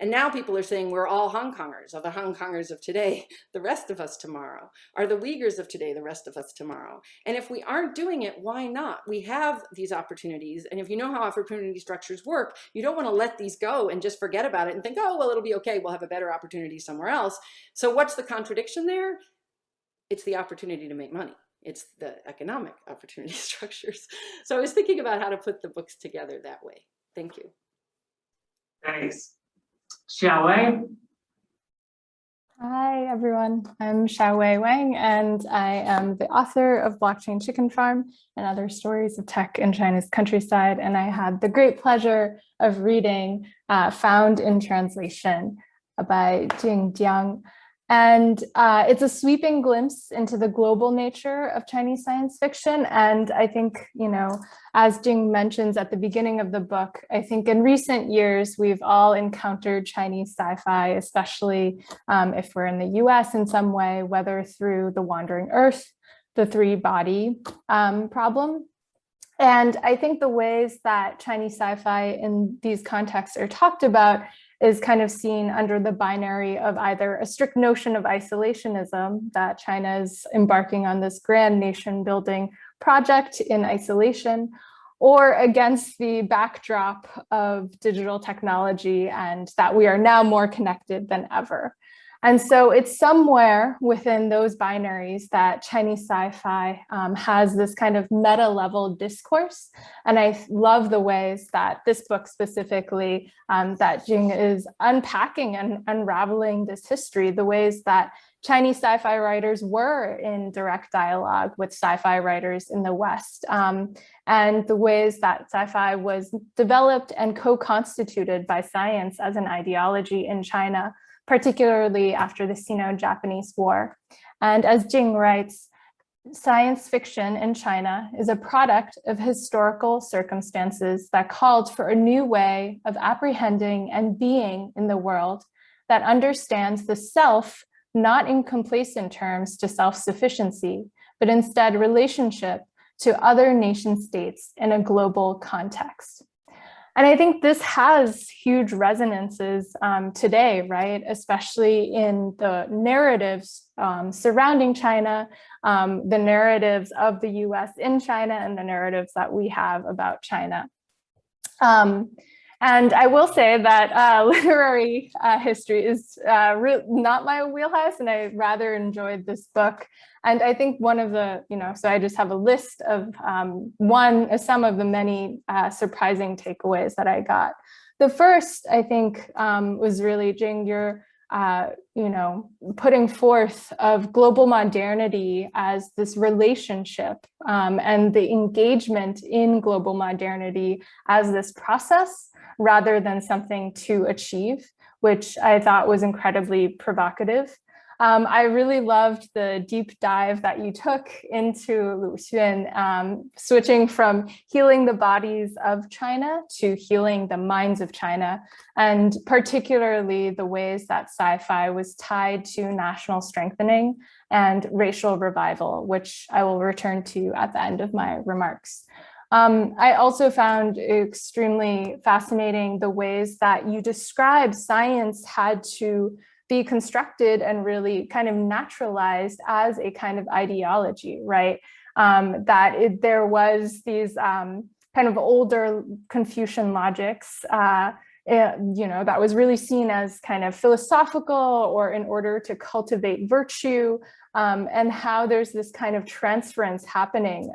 And now people are saying we're all Hong Kongers, are the Hong Kongers of today, the rest of us tomorrow, are the Uyghurs of today, the rest of us tomorrow. And if we aren't doing it, why not? We have these opportunities. And if you know how opportunity structures work, you don't want to let these go and just forget about it and think, oh, well, it'll be okay. We'll have a better opportunity somewhere else. So what's the contradiction there? It's the opportunity to make money. It's the economic opportunity structures. So I was thinking about how to put the books together that way. Thank you. Thanks. Xiaowei? Hi, everyone. I'm Xiaowei Wang, and I am the author of Blockchain Chicken Farm and Other Stories of Tech in China's Countryside. And I had the great pleasure of reading Found in Translation by Jing Jiang. And it's a sweeping glimpse into the global nature of Chinese science fiction. And I think, you know, as Jing mentions at the beginning of the book, I think in recent years, we've all encountered Chinese sci-fi, especially if we're in the US in some way, whether through The Wandering Earth, the three-body problem. And I think the ways that Chinese sci-fi in these contexts are talked about is kind of seen under the binary of either a strict notion of isolationism, that China is embarking on this grand nation building project in isolation, or against the backdrop of digital technology and that we are now more connected than ever. And so it's somewhere within those binaries that Chinese sci-fi has this kind of meta level discourse. And I love the ways that this book specifically, that Jing is unpacking and unraveling this history, the ways that Chinese sci-fi writers were in direct dialogue with sci-fi writers in the West, and the ways that sci-fi was developed and co-constituted by science as an ideology in China, particularly after the Sino-Japanese War. And as Jing writes, science fiction in China is a product of historical circumstances that called for a new way of apprehending and being in the world that understands the self not in complacent terms to self-sufficiency, but instead relationship to other nation states in a global context. And I think this has huge resonances today, right? Especially in the narratives surrounding China, the narratives of the US in China, and the narratives that we have about China. And I will say that literary history is not my wheelhouse, and I rather enjoyed this book. And I think one of the, so I just have a list of some of the many surprising takeaways that I got. The first, I think, was really, Jing, your putting forth of global modernity as this relationship and the engagement in global modernity as this process rather than something to achieve, which I thought was incredibly provocative. I really loved the deep dive that you took into Lu Xun, switching from healing the bodies of China to healing the minds of China, and particularly the ways that sci-fi was tied to national strengthening and racial revival, which I will return to at the end of my remarks. I also found extremely fascinating the ways that you describe science had to be constructed and really kind of naturalized as a kind of ideology, right? There was these kind of older Confucian logics, that was really seen as kind of philosophical or in order to cultivate virtue, and how there's this kind of transference happening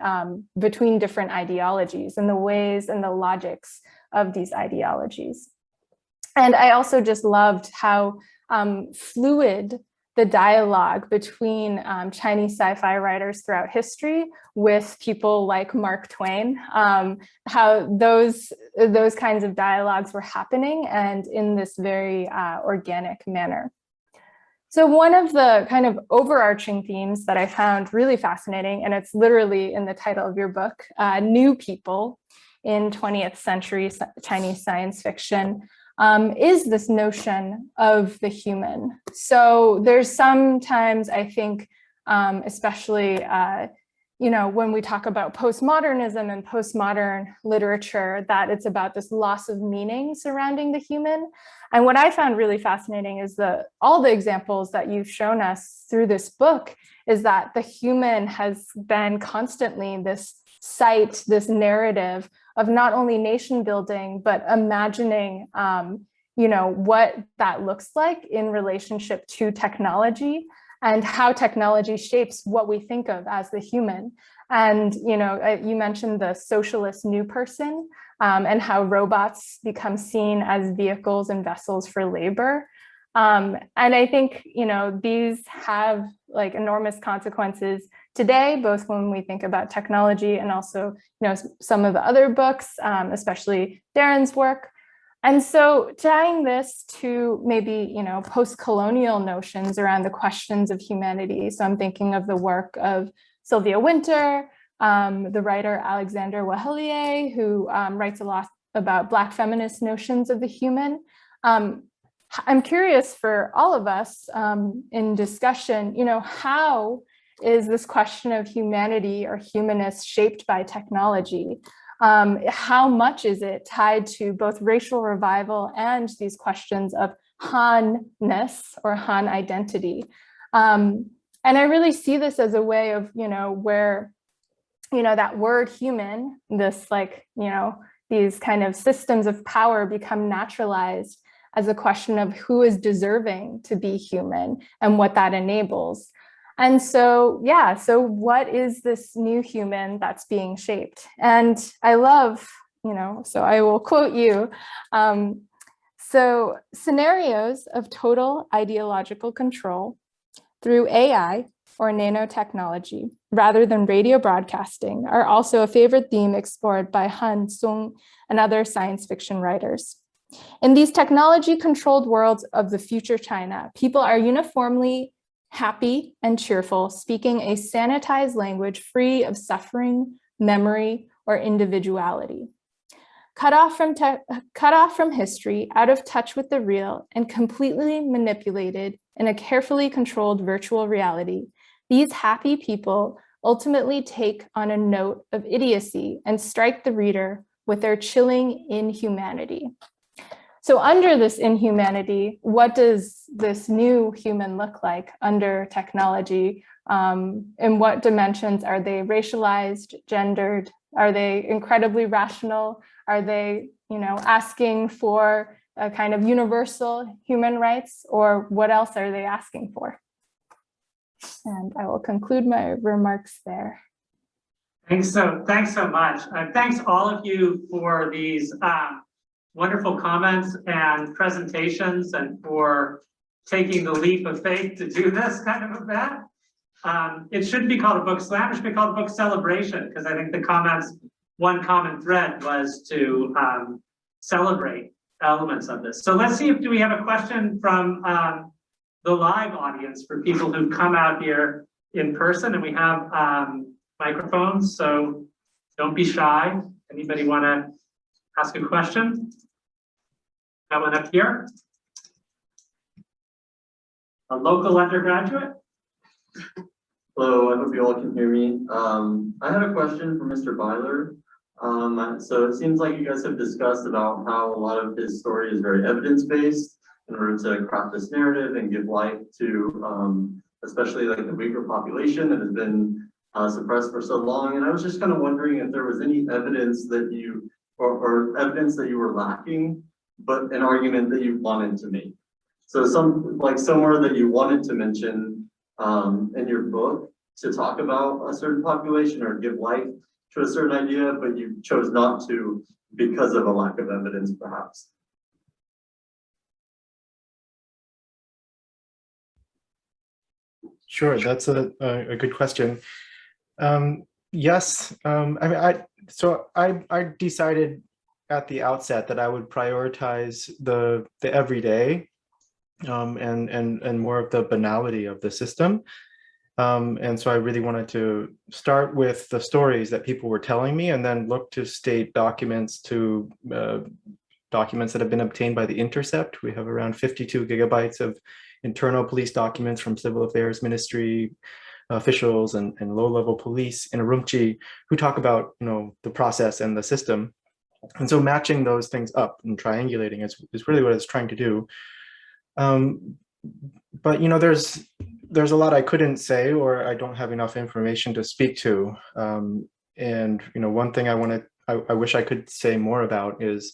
between different ideologies and the ways and the logics of these ideologies. And I also just loved how fluid the dialogue between Chinese sci-fi writers throughout history with people like Mark Twain, how those kinds of dialogues were happening and in this very organic manner. So one of the kind of overarching themes that I found really fascinating, and it's literally in the title of your book, New People in 20th Century Chinese Science Fiction, is this notion of the human. So there's sometimes, I think, especially, when we talk about postmodernism and postmodern literature, that it's about this loss of meaning surrounding the human. And what I found really fascinating is all the examples that you've shown us through this book is that the human has been constantly this site, this narrative of not only nation building, but imagining, what that looks like in relationship to technology and how technology shapes what we think of as the human. And, you mentioned the socialist new person and how robots become seen as vehicles and vessels for labor. And I think, these have like enormous consequences today, both when we think about technology and also, some of the other books, especially Darren's work. And so tying this to maybe, post-colonial notions around the questions of humanity. So I'm thinking of the work of Sylvia Wynter, the writer Alexander Wahelier, who writes a lot about Black feminist notions of the human. I'm curious for all of us in discussion, how is this question of humanity or humanists shaped by technology? How much is it tied to both racial revival and these questions of Han-ness or Han identity? And I really see this as a way of, where, that word human, this these kind of systems of power become naturalized as a question of who is deserving to be human and what that enables. And so, so what is this new human that's being shaped? And I love, so I will quote you. So scenarios of total ideological control through AI or nanotechnology, rather than radio broadcasting, are also a favorite theme explored by Han Sung and other science fiction writers. In these technology-controlled worlds of the future China, people are uniformly happy and cheerful, speaking a sanitized language free of suffering, memory, or individuality. Cut off from history, out of touch with the real, and completely manipulated in a carefully controlled virtual reality, these happy people ultimately take on a note of idiocy and strike the reader with their chilling inhumanity. So under this inhumanity, what does this new human look like under technology? In what dimensions are they racialized, gendered? Are they incredibly rational? Are they, asking for a kind of universal human rights, or what else are they asking for? And I will conclude my remarks there. Thanks so much. Thanks all of you for these wonderful comments and presentations, and for taking the leap of faith to do this kind of event. It shouldn't be called a book slam, it should be called a book celebration, because I think the comments, one common thread was to celebrate elements of this. So let's see do we have a question from the live audience for people who come out here in person, and we have microphones, so don't be shy. Anybody want to ask a question? That one up here. A local undergraduate. Hello, I hope you all can hear me. I had a question for Mr. Byler. So it seems like you guys have discussed about how a lot of his story is very evidence-based in order to craft this narrative and give life to especially like the weaker population that has been suppressed for so long. And I was just kind of wondering if there was any evidence that you, or evidence that you were lacking, but an argument that you wanted to make. So somewhere that you wanted to mention in your book to talk about a certain population or give life to a certain idea, but you chose not to because of a lack of evidence, perhaps. Sure, that's a good question. Yes, I decided at the outset that I would prioritize the everyday and more of the banality of the system. And so I really wanted to start with the stories that people were telling me, and then look to state documents that have been obtained by The Intercept. We have around 52 gigabytes of internal police documents from Civil Affairs Ministry, officials and low-level police in Urumqi who talk about, the process and the system. And so matching those things up and triangulating is really what it's trying to do. But there's a lot I couldn't say, or I don't have enough information to speak to. And one thing I wish I could say more about is,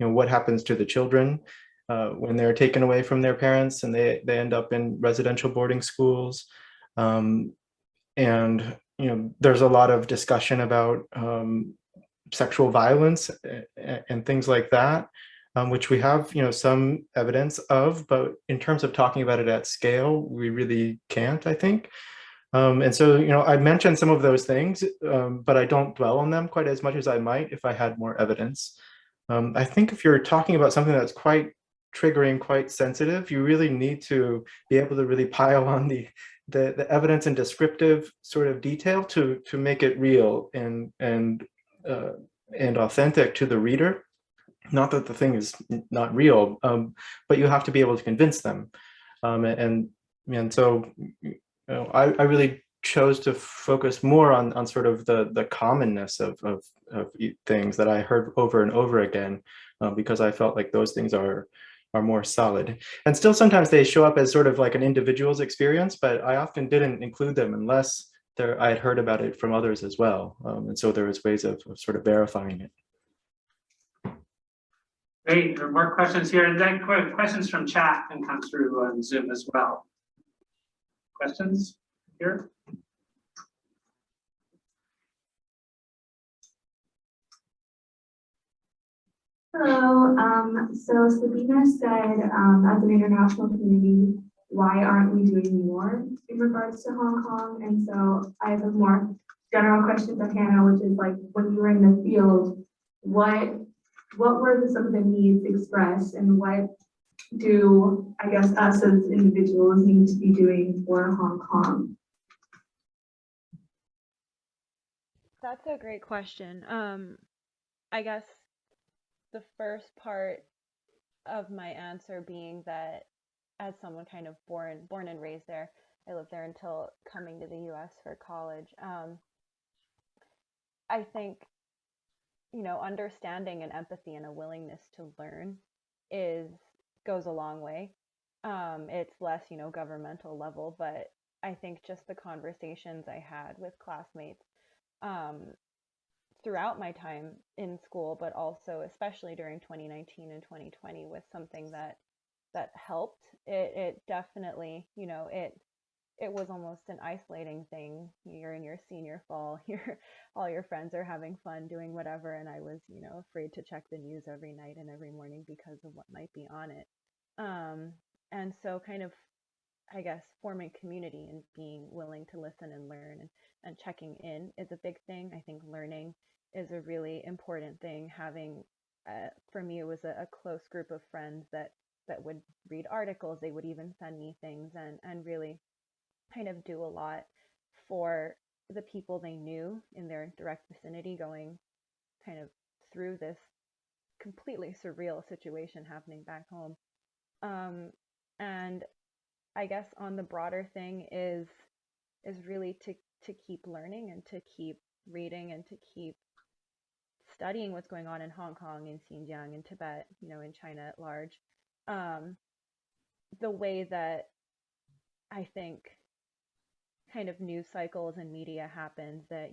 what happens to the children when they're taken away from their parents and they end up in residential boarding schools. And there's a lot of discussion about sexual violence and things like that, which we have, some evidence of, but in terms of talking about it at scale, we really can't, I think. And so, I mentioned some of those things, but I don't dwell on them quite as much as I might if I had more evidence. I think if you're talking about something that's quite triggering, quite sensitive, you really need to be able to really pile on the evidence and descriptive sort of detail to make it real and authentic to the reader. Not that the thing is not real, but you have to be able to convince them. And so I really chose to focus more on sort of the commonness of things that I heard over and over again, because I felt like those things are more solid. And still sometimes they show up as sort of like an individual's experience, but I often didn't include them unless I had heard about it from others as well. And so there was ways of sort of verifying it. Great, there are more questions here, and then questions from chat can come through on Zoom as well. Questions here? Hello, so Sabina said, as an international community, why aren't we doing more in regards to Hong Kong? And so I have a more general question for Hannah, which is like, when you were in the field, what were some of the needs expressed, and what do, I guess, us as individuals need to be doing for Hong Kong? That's a great question. I guess the first part of my answer being that as someone kind of born and raised there, I lived there until coming to the US for college. I think, understanding and empathy and a willingness to learn goes a long way. It's less, governmental level, but I think just the conversations I had with classmates throughout my time in school, but also especially during 2019 and 2020 was something that helped. It definitely, it was almost an isolating thing. You're in your senior fall, all your friends are having fun doing whatever, and I was, afraid to check the news every night and every morning because of what might be on it. And so kind of, I guess, forming community and being willing to listen and learn and checking in is a big thing. I think learning is a really important thing. Having, for me, it was a close group of friends that would read articles. They would even send me things and really kind of do a lot for the people they knew in their direct vicinity, going kind of through this completely surreal situation happening back home. And I guess on the broader thing is really to keep learning and to keep reading and to keep studying what's going on in Hong Kong, in Xinjiang, in Tibet, in China at large. The way that I think kind of news cycles and media happens, that,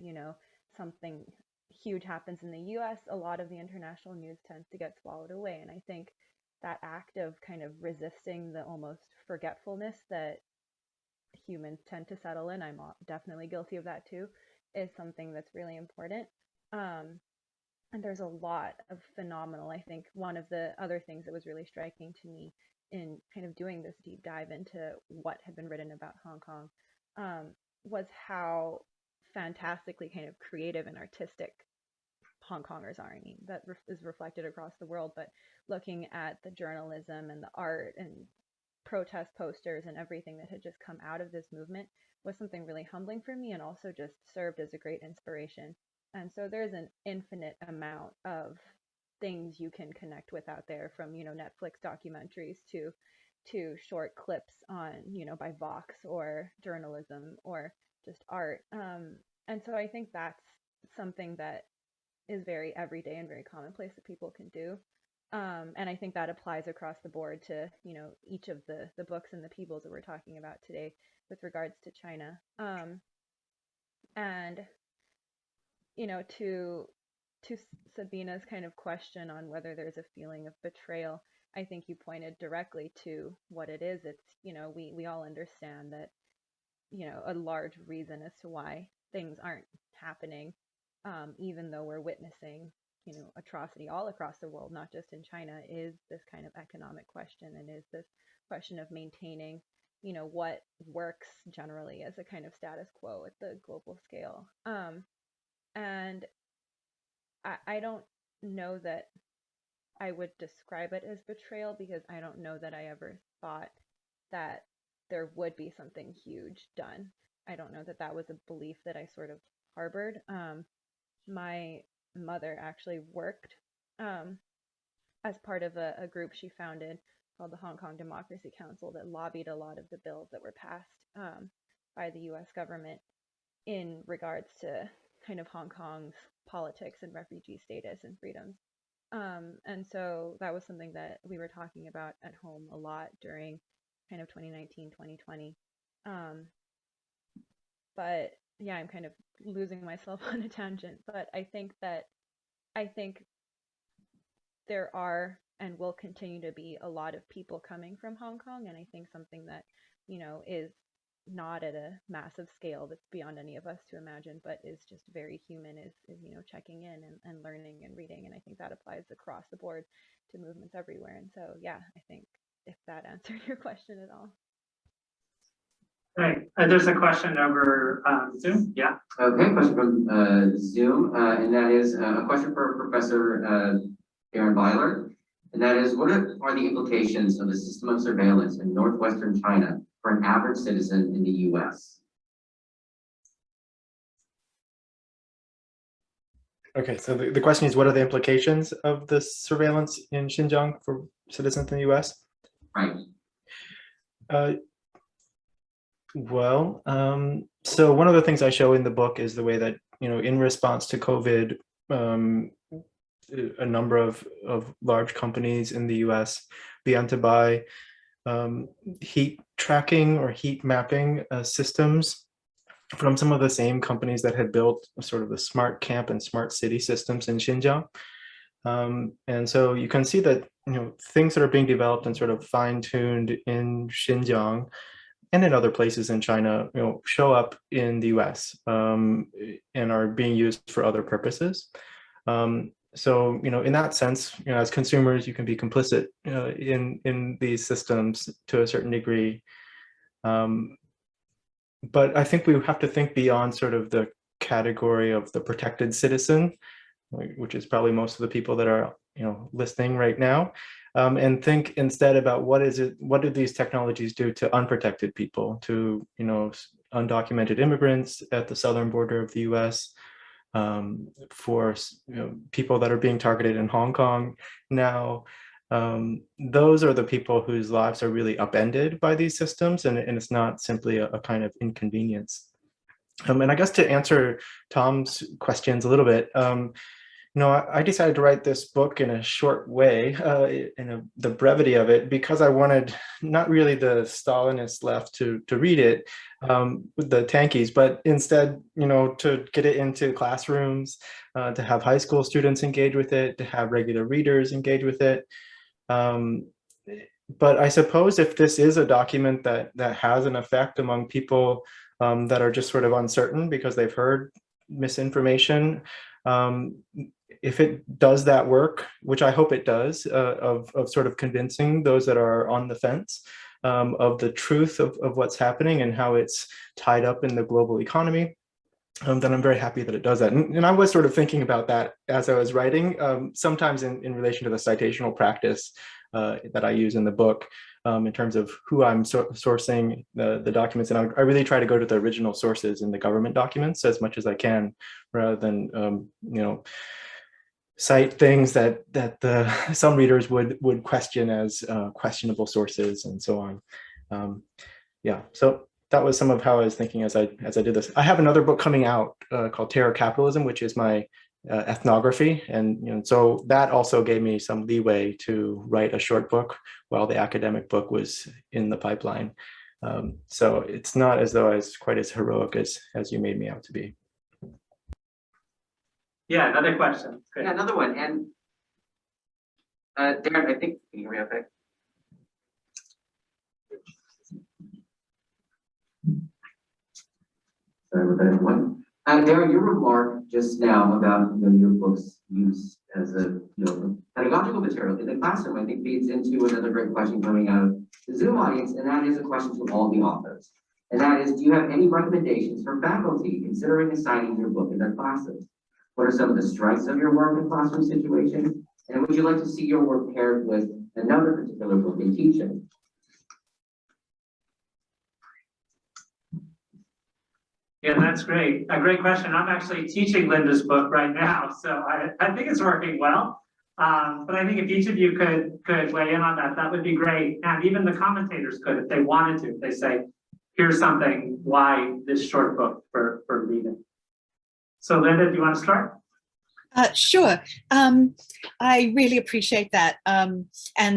something huge happens in the US, a lot of the international news tends to get swallowed away. And I think that act of kind of resisting the almost forgetfulness that humans tend to settle in, I'm definitely guilty of that too, is something that's really important. And there's a lot of phenomenal, I think one of the other things that was really striking to me in kind of doing this deep dive into what had been written about Hong Kong was how fantastically kind of creative and artistic Hong Kongers are. I mean, that is reflected across the world, but looking at the journalism and the art and protest posters and everything that had just come out of this movement was something really humbling for me, and also just served as a great inspiration. And so there's an infinite amount of things you can connect with out there, from, Netflix documentaries to short clips on, by Vox or journalism, or just art. And so I think that's something that is very everyday and very commonplace that people can do. And I think that applies across the board to, each of the books and the peoples that we're talking about today with regards to China. And, to Sabina's kind of question on whether there's a feeling of betrayal, I think you pointed directly to what it is. It's, we all understand that, a large reason as to why things aren't happening, even though we're witnessing, atrocity all across the world, not just in China, is this kind of economic question, and is this question of maintaining, what works generally as a kind of status quo at the global scale. And I don't know that I would describe it as betrayal, because I don't know that I ever thought that there would be something huge done. I don't know that that was a belief that I sort of harbored. My mother actually worked as part of a group she founded called the Hong Kong Democracy Council that lobbied a lot of the bills that were passed by the US government in regards to kind of Hong Kong's politics and refugee status and freedoms. And so that was something that we were talking about at home a lot during kind of 2019, 2020. But yeah, I'm kind of losing myself on a tangent, but I think there are and will continue to be a lot of people coming from Hong Kong, and I think something that, is not at a massive scale that's beyond any of us to imagine, but is just very human, is checking in and learning and reading. And I think that applies across the board to movements everywhere. And so, yeah, I think if that answered your question at all. Right. There's a question over Zoom. Yeah. Okay, question from Zoom, and that is a question for Professor Darren Byler, and that is, what are the implications of the system of surveillance in Northwestern China for an average citizen in the U.S.? Okay, so the question is, what are the implications of the surveillance in Xinjiang for citizens in the U.S.? Right. Well, so one of the things I show in the book is the way that, in response to COVID, a number of large companies in the US began to buy heat tracking or heat mapping systems from some of the same companies that had built sort of the smart camp and smart city systems in Xinjiang. And so you can see that, things that are being developed and sort of fine-tuned in Xinjiang and in other places in China, show up in the US and are being used for other purposes. So, in that sense, as consumers, you can be complicit in these systems to a certain degree. But I think we have to think beyond sort of the category of the protected citizen, which is probably most of the people that are, listening right now. And think instead about what do these technologies do to unprotected people, to undocumented immigrants at the southern border of the U.S., for people that are being targeted in Hong Kong now. Those are the people whose lives are really upended by these systems, and it's not simply a kind of inconvenience. And I guess to answer Tom's questions a little bit, I decided to write this book in a short way, the brevity of it, because I wanted not really the Stalinists left to read it with the tankies, but instead, to get it into classrooms, to have high school students engage with it, to have regular readers engage with it. But I suppose if this is a document that has an effect among people that are just sort of uncertain because they've heard misinformation, if it does that work, which I hope it does, of sort of convincing those that are on the fence of the truth of what's happening and how it's tied up in the global economy, then I'm very happy that it does that. And I was sort of thinking about that as I was writing, sometimes in relation to the citational practice that I use in the book, in terms of who I'm sourcing the documents. And I really try to go to the original sources in the government documents as much as I can, rather than, cite things that some readers would question as questionable sources and so on. Yeah, so that was some of how I was thinking as I did this. I have another book coming out called Terror Capitalism, which is my ethnography, and so that also gave me some leeway to write a short book while the academic book was in the pipeline. So it's not as though I was quite as heroic as you made me out to be. Yeah, another question. Great. Yeah, another one. And Darren, I think, can you hear me okay? Sorry about that, everyone. Darren, your remark just now about your book's use as a pedagogical material in the classroom, I think feeds into another great question coming out of the Zoom audience, and that is a question to all the authors. And that is, do you have any recommendations for faculty considering assigning your book in their classes? What are some of the strengths of your work in classroom situations? And would you like to see your work paired with another particular book in teaching? Yeah, that's great. A great question. I'm actually teaching Linda's book right now, so I think it's working well. But I think if each of you could weigh in on that, that would be great. And even the commentators could, if they wanted to, if they say, here's something, why this short book for reading. So Linda, do you want to start? Sure. I really appreciate that. And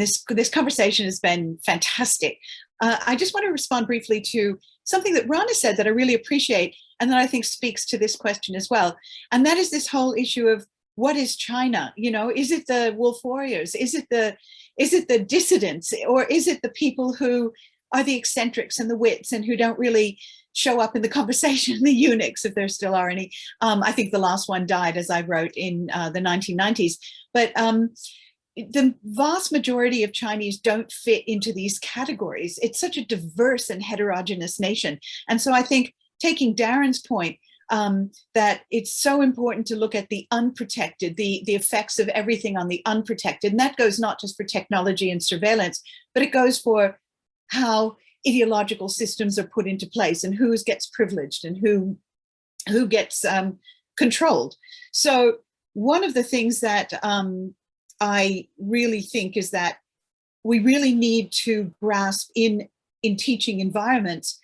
this conversation has been fantastic. I just want to respond briefly to something that Rana said that I really appreciate, and that I think speaks to this question as well. And that is this whole issue of what is China? Is it the wolf warriors? Is it the dissidents? Or is it the people who are the eccentrics and the wits and who don't really show up in the conversation, the eunuchs, if there still are any? I think the last one died, as I wrote, in the 1990s. But the vast majority of Chinese don't fit into these categories. It's such a diverse and heterogeneous nation. And so I think, taking Darren's point, that it's so important to look at the unprotected, the effects of everything on the unprotected. And that goes not just for technology and surveillance, but it goes for how ideological systems are put into place and who gets privileged and who gets controlled. So one of the things that I really think is that we really need to grasp in teaching environments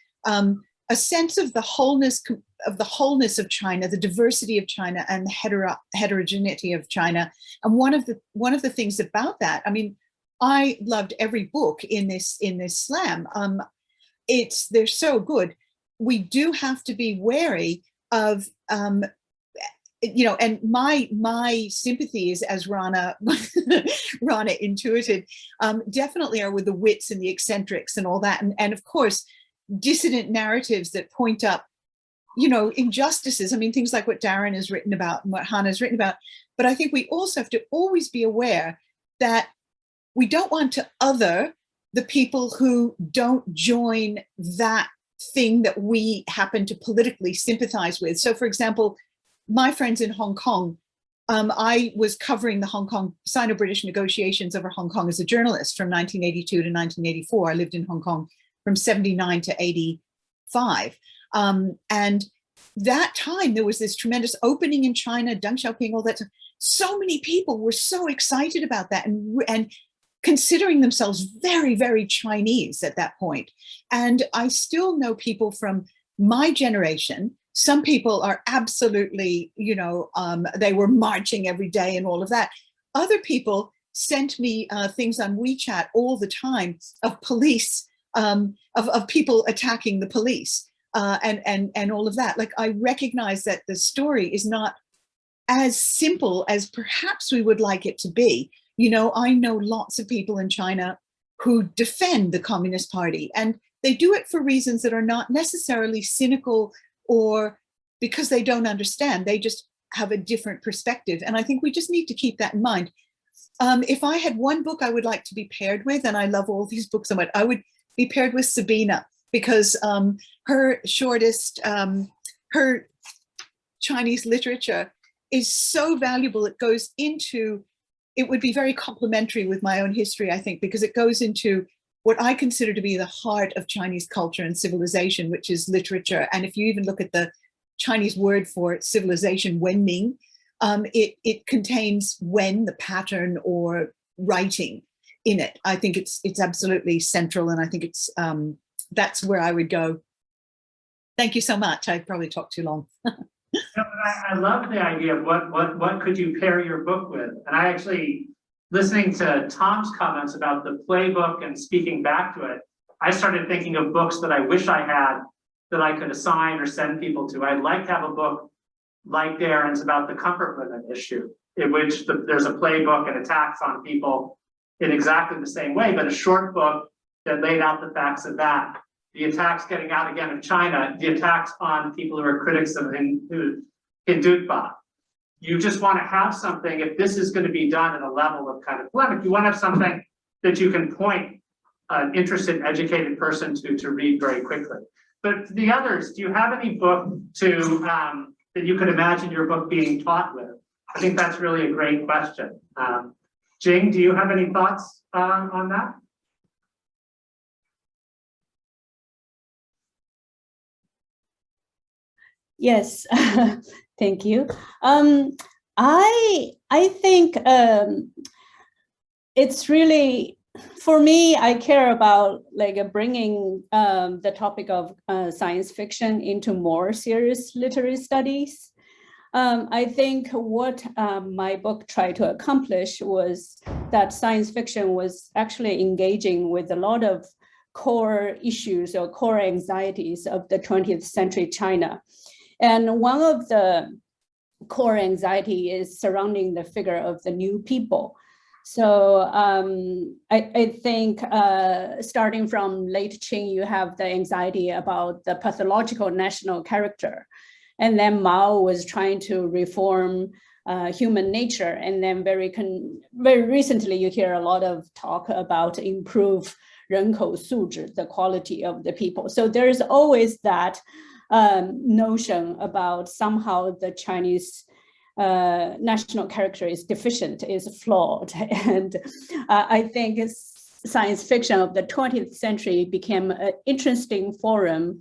a sense of the wholeness of China, the diversity of China, and the heterogeneity of China. And one of the things about that, I mean, I loved every book in this slam. They're so good. We do have to be wary of and my sympathies, as Rana intuited, definitely are with the wits and the eccentrics and all that, and of course dissident narratives that point up injustices. I mean, things like what Darren has written about and what Hana has written about. But I think we also have to always be aware that we don't want to other the people who don't join that thing that we happen to politically sympathize with. So, for example, my friends in Hong Kong, I was covering the Hong Kong Sino-British negotiations over Hong Kong as a journalist from 1982 to 1984. I lived in Hong Kong from 79 to 85. And that time there was this tremendous opening in China, Deng Xiaoping, all that. So many people were so excited about that and considering themselves very, very Chinese at that point. And I still know people from my generation. Some people are absolutely, they were marching every day and all of that. Other people sent me things on WeChat all the time of police, of people attacking the police and all of that. Like, I recognize that the story is not as simple as perhaps we would like it to be. I know lots of people in China who defend the Communist Party, and they do it for reasons that are not necessarily cynical or because they don't understand. They just have a different perspective. And I think we just need to keep that in mind. If I had one book I would like to be paired with, and I love all these books so much, I would be paired with Sabina, because her shortest, her Chinese literature is so valuable. It goes into, it would be very complementary with my own history, I think, because it goes into what I consider to be the heart of Chinese culture and civilization, which is literature. And if you even look at the Chinese word for it, civilization, Wenming, it contains wen, the pattern or writing in it. I think it's absolutely central, and I think it's that's where I would go Thank you so much. I probably talked too long. No, but I love the idea of what could you pair your book with? And I actually, listening to Tom's comments about the playbook and speaking back to it, I started thinking of books that I wish I had that I could assign or send people to. I'd like to have a book like Darren's about the comfort limit issue, in which there's a playbook and attacks on people in exactly the same way, but a short book that laid out the facts of that. The attacks getting out again of China, the attacks on people who are critics of Hindutva. You just want to have something, if this is going to be done at a level of kind of polemic, you want to have something that you can point an interested, educated person to read very quickly. But for the others, do you have any book that you could imagine your book being taught with? I think that's really a great question. Jing, do you have any thoughts on that? Yes, thank you. I think it's really, for me, I care about like bringing the topic of science fiction into more serious literary studies. I think what my book tried to accomplish was that science fiction was actually engaging with a lot of core issues or core anxieties of the 20th century China. And one of the core anxiety is surrounding the figure of the new people. So I think starting from late Qing, you have the anxiety about the pathological national character. And then Mao was trying to reform human nature. And then very recently, you hear a lot of talk about improve 人口素质, the quality of the people. So there's always that notion about somehow the Chinese national character is deficient, is flawed. And I think science fiction of the 20th century became an interesting forum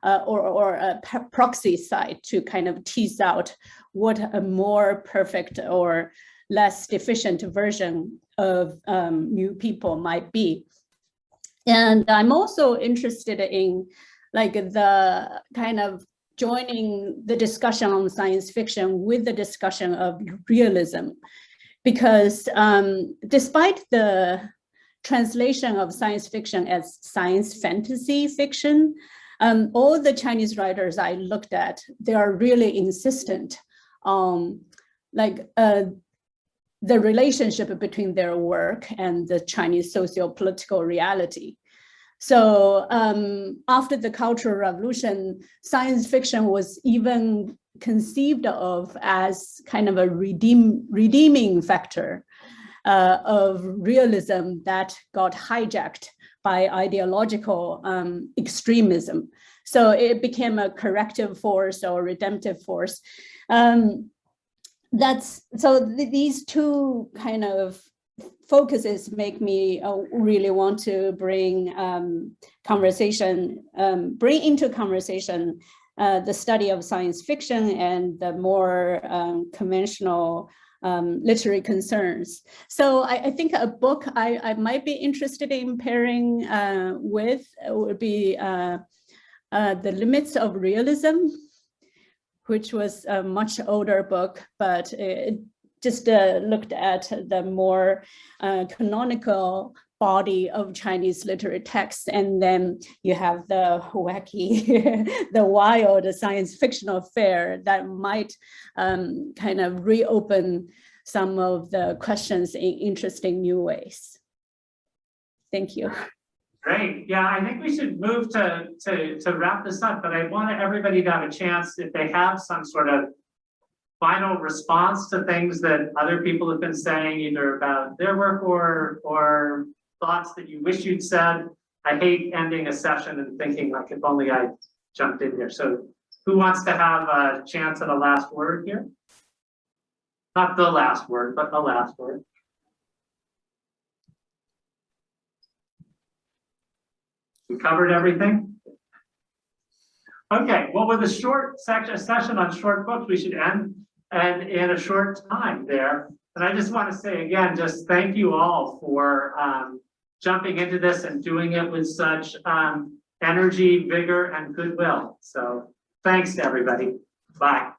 or a proxy site to kind of tease out what a more perfect or less deficient version of new people might be. And I'm also interested in like the kind of joining the discussion on science fiction with the discussion of realism, because despite the translation of science fiction as science fantasy fiction, all the Chinese writers I looked at, they are really insistent on like the relationship between their work and the Chinese socio-political reality. So after the Cultural Revolution, science fiction was even conceived of as kind of a redeeming factor of realism that got hijacked by ideological extremism. So it became a corrective force or redemptive force. These two kind of focuses make me really want to bring into conversation the study of science fiction and the more conventional literary concerns. So I think a book I might be interested in pairing with would be The Limits of Realism, which was a much older book, but it just looked at the more canonical body of Chinese literary texts. And then you have the wacky, the wild science fictional fare that might kind of reopen some of the questions in interesting new ways. Thank you. Great. Yeah, I think we should move to wrap this up, but I want everybody to have a chance, if they have some sort of final response to things that other people have been saying, either about their work or thoughts that you wish you'd said. I hate ending a session and thinking like, if only I jumped in here. So who wants to have a chance at a last word here? Not the last word, but the last word. We covered everything? Okay, well, with a short session on short books, we should end and in a short time there. And I just want to say again, just thank you all for jumping into this and doing it with such energy, vigor, and goodwill. So thanks to everybody. Bye.